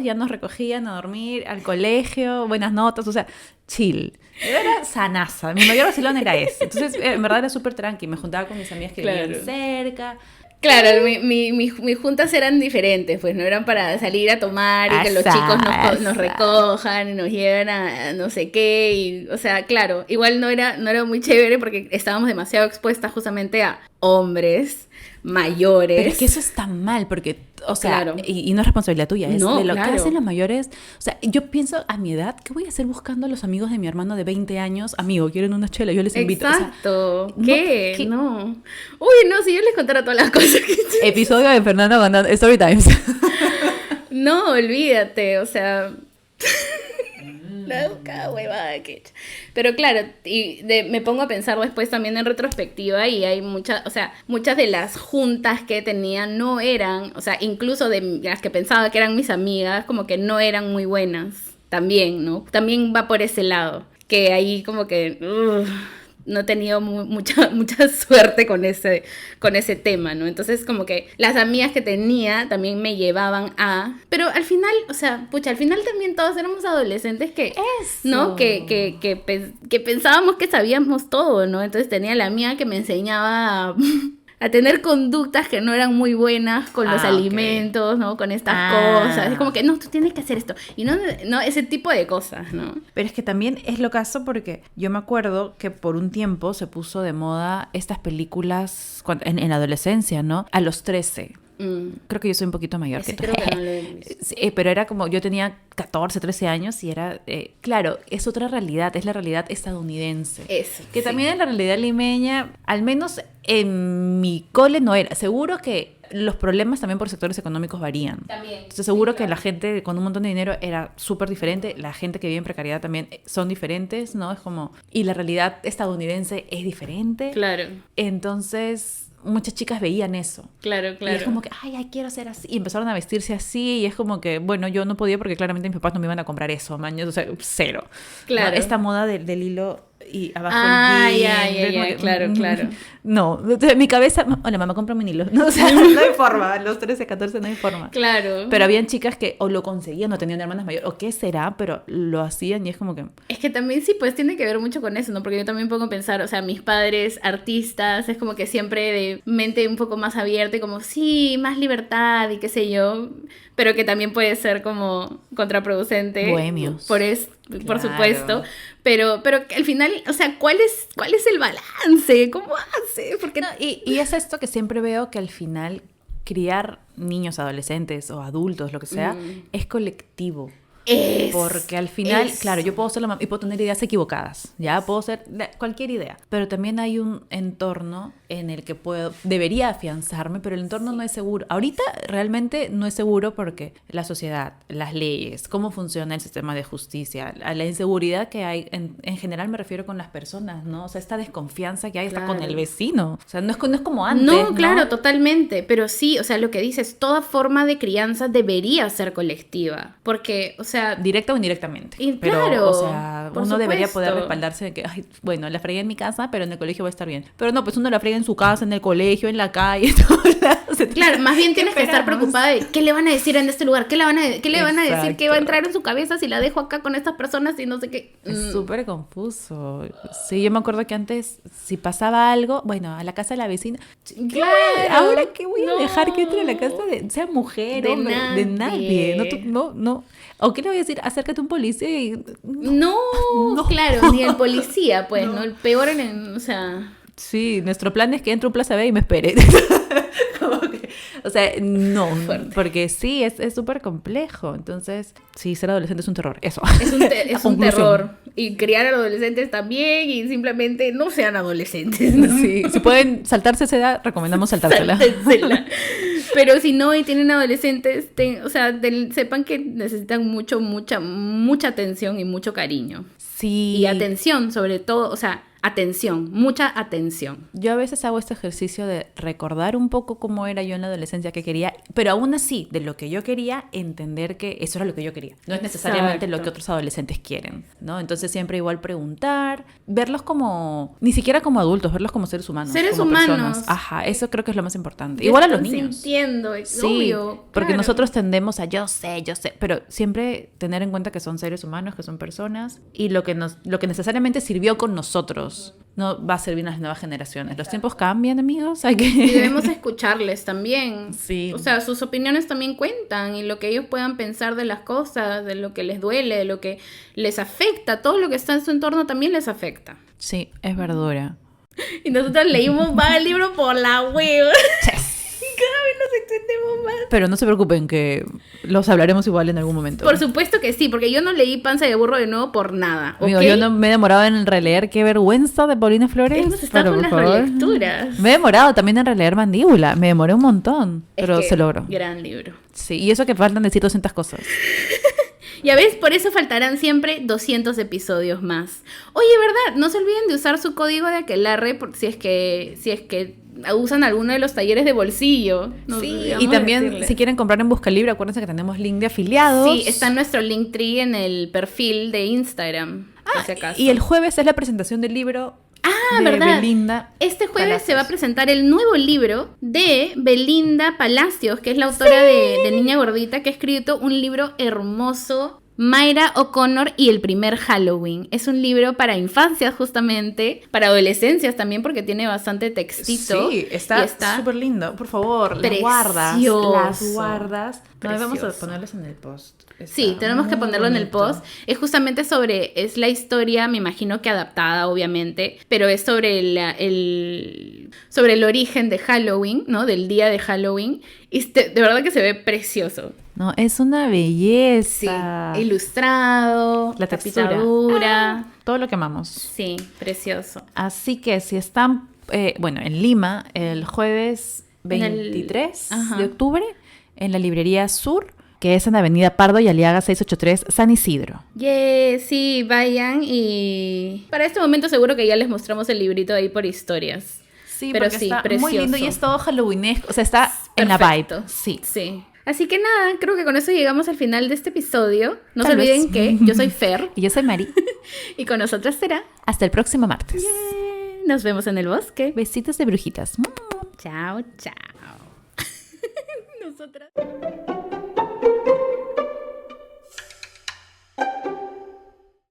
ya nos recogían a dormir, al colegio, buenas notas. O sea, chill. Yo era sanaza. Mi mayor vacilón era ese. Entonces, en verdad era súper tranqui. Me juntaba con mis amigas que vivían cerca. Claro, mis juntas eran diferentes, pues no eran para salir a tomar y que los chicos nos recojan y nos lleven a no sé qué. Y, o sea, claro, igual no era muy chévere porque estábamos demasiado expuestas justamente a hombres mayores. Pero es que eso está mal porque, o sea, claro. y no es responsabilidad tuya, es de lo que hacen los mayores. O sea, yo pienso a mi edad, ¿qué voy a hacer buscando a los amigos de mi hermano de 20 años? Amigo, ¿quieren una chela? Yo les invito. Exacto. O sea, ¿Qué? No. Uy, no, si yo les contara todas las cosas que... Episodio de Fernanda contando Story Times. No, olvídate, o sea... Cada huevada que he hecho. Pero claro, me pongo a pensar después también en retrospectiva y hay muchas de las juntas que tenía no eran, o sea, incluso de las que pensaba que eran mis amigas, como que no eran muy buenas también, ¿no? También va por ese lado, que ahí como que... no he tenido mucha suerte con ese tema, ¿no? Entonces como que las amigas que tenía también me llevaban a... Pero al final, o sea, al final también todos éramos adolescentes que... Eso. ¿No? Que pensábamos que sabíamos todo, ¿no? Entonces tenía la mía que me enseñaba a tener conductas que no eran muy buenas con los alimentos, ¿no? Con estas cosas. Es como que, no, tú tienes que hacer esto. Y no, ese tipo de cosas, ¿no? Pero es que también es lo caso porque yo me acuerdo que por un tiempo se puso de moda estas películas en la adolescencia, ¿no? A los 13. Creo que yo soy un poquito mayor que tú. Creo que no lo he visto. Sí, pero era como, yo tenía 14, 13 años y era, claro, es otra realidad, es la realidad estadounidense. Eso. Que también en la realidad limeña, al menos en mi cole no era. Seguro que los problemas también por sectores económicos varían. También. Entonces seguro que la gente con un montón de dinero era súper diferente, la gente que vive en precariedad también son diferentes, ¿no? Es como, y la realidad estadounidense es diferente. Claro. Entonces... muchas chicas veían eso. Claro. Y es como que, quiero ser así. Y empezaron a vestirse así. Y es como que, bueno, yo no podía porque claramente mis papás no me iban a comprar eso, maños. O sea, cero. Claro. ¿No? Esta moda del hilo y abajo el jean. Claro. No, mi cabeza... Hola, mamá, cómprame un hilo. No, o sea, no hay forma. A los 13, 14 no hay forma. Claro. Pero habían chicas que o lo conseguían, no tenían hermanas mayores, o qué será, pero lo hacían y es como que... Es que también sí, pues tiene que ver mucho con eso, ¿no? Porque yo también pongo a pensar, o sea, mis padres artistas, es como que siempre de mente un poco más abierta y como, sí, más libertad y qué sé yo, pero que también puede ser como... contraproducente. Bohemios. Por Claro. supuesto. Pero que al final, o sea, ¿cuál es el balance? ¿Cómo hace? Porque No, y es esto que siempre veo, que al final criar niños, adolescentes o adultos, lo que sea, es colectivo. Porque al final, claro, yo puedo ser la mamá y puedo tener ideas equivocadas, ya puedo ser cualquier idea, pero también hay un entorno en el que debería afianzarme, pero el entorno no es seguro. Ahorita realmente no es seguro porque la sociedad, las leyes, cómo funciona el sistema de justicia, la inseguridad que hay, en general me refiero con las personas, ¿no? O sea, esta desconfianza que hay hasta con el vecino. O sea, no es como antes, No, claro, totalmente, pero sí, o sea, lo que dices, toda forma de crianza debería ser colectiva, porque, o sea... Directa o indirectamente. Y pero, claro, o sea, por uno debería poder supuesto. respaldarse de que, ay, bueno, la fregué en mi casa, pero en el colegio va a estar bien. Pero no, pues uno la frega en su casa, en el colegio, en la calle, en todos lados. Claro, más bien tienes que estar esperamos? preocupada de qué le van a decir en este lugar, qué le van a decir, Exacto. qué va a entrar en su cabeza si la dejo acá con estas personas y no sé qué. Es súper confuso. Sí, yo me acuerdo que antes, si pasaba algo, bueno, a la casa de la vecina. Claro. Ahora, ¿qué voy a No. dejar que entre a la casa de, sea mujer, De hombre, de nadie? nadie. No. ¿O qué le voy a decir? Acércate a un policía y... No, No. claro, ni el policía, pues, ¿no? El peor o sea... Sí, nuestro plan es que entre a un Plaza B y me espere. Como que, o sea, no, Fuerte. porque sí, es súper complejo. Entonces, sí, ser adolescente es un terror. Eso. Es La un conclusión. terror. Y criar a adolescentes también y simplemente no sean adolescentes, ¿no? Sí, si pueden saltarse esa edad, recomendamos saltársela. Sáltensela. Pero si no y tienen adolescentes, o sea, sepan que necesitan mucha atención y mucho cariño. Sí. Y atención, sobre todo, o sea, atención, mucha atención. Yo a veces hago este ejercicio de recordar un poco cómo era yo en la adolescencia, que quería, pero aún así, de lo que yo quería, entender que eso era lo que yo quería. No es necesariamente lo Exacto. que otros adolescentes quieren, ¿no? Entonces siempre igual preguntar, verlos como, ni siquiera como adultos, verlos como seres humanos. Seres como humanos. personas. Ajá, eso creo que es lo más importante. ¿Qué Igual a los están niños. sintiendo? Sí, Obvio, porque claro. nosotros tendemos a yo sé, pero siempre tener en cuenta que son seres humanos, que son personas, y lo que necesariamente sirvió con nosotros no va a servir a las nuevas generaciones. Los tiempos cambian, amigos. Hay Y que... debemos escucharles también. Sí. O sea, sus opiniones también cuentan y lo que ellos puedan pensar de las cosas, de lo que les duele, de lo que les afecta, todo lo que está en su entorno también les afecta. Sí, es verdura. Y nosotros leímos más el libro por la web. Cada vez nos extendemos más. Pero no se preocupen que los hablaremos igual en algún momento. Por supuesto que sí, porque yo no leí Panza de Burro de nuevo por nada. ¿Ok? Amigo, yo no me he demorado en releer Qué vergüenza de Paulina Flores. Hemos estado con las relecturas. Me he demorado también en releer Mandíbula. Me demoré un montón, Es pero que se logró. Gran libro. Sí, y eso que faltan decir 200 cosas. Ya ves, por eso faltarán siempre 200 episodios más. Oye, ¿verdad? No se olviden de usar su código de aquelarre si es que usan alguno de los talleres de bolsillo. Nos Sí, olvidamos y de también decirles. si quieren comprar en Buscalibre, acuérdense que tenemos link de afiliados. Sí, está nuestro Linktree en el perfil de Instagram, por si acaso. Y el jueves es la presentación del libro de ¿verdad? Belinda. Este jueves Palacios. se va a presentar el nuevo libro de Belinda Palacios, que es la autora de Niña Gordita, que ha escrito un libro hermoso, Mayra O'Connor y el primer Halloween. Es un libro para infancias justamente, para adolescencias también, porque tiene bastante textito. Sí, Y está súper lindo. Por favor, las precioso. guardas. No, vamos a Precioso. ponerlas en el post. Está Sí, tenemos que muy ponerlo en el bonito. post. Es justamente es la historia, me imagino que adaptada, obviamente, pero es sobre sobre el origen de Halloween, ¿no? Del día de Halloween. Y de verdad que se ve precioso. No, es una Sí, belleza. ilustrado, La textura. tapisadura. Todo lo que amamos. Sí, precioso. Así que si están, en Lima, el jueves En el- 23 Ajá. de octubre, en la librería Sur, que es en Avenida Pardo y Aliaga 683, San Isidro. Sí, vayan y... Para este momento seguro que ya les mostramos el librito ahí por historias. Sí, Pero porque sí, está precioso. muy lindo y es todo halloweenesco. O sea, está en la vibe. Perfecto. Sí. Sí. Así que nada, creo que con eso llegamos al final de este episodio. No Tal se olviden vez. que yo soy Fer Y yo soy Mari. y con nosotras será. Hasta el próximo martes. Nos vemos en el bosque. Besitos de brujitas. Chao, chao. Nosotras.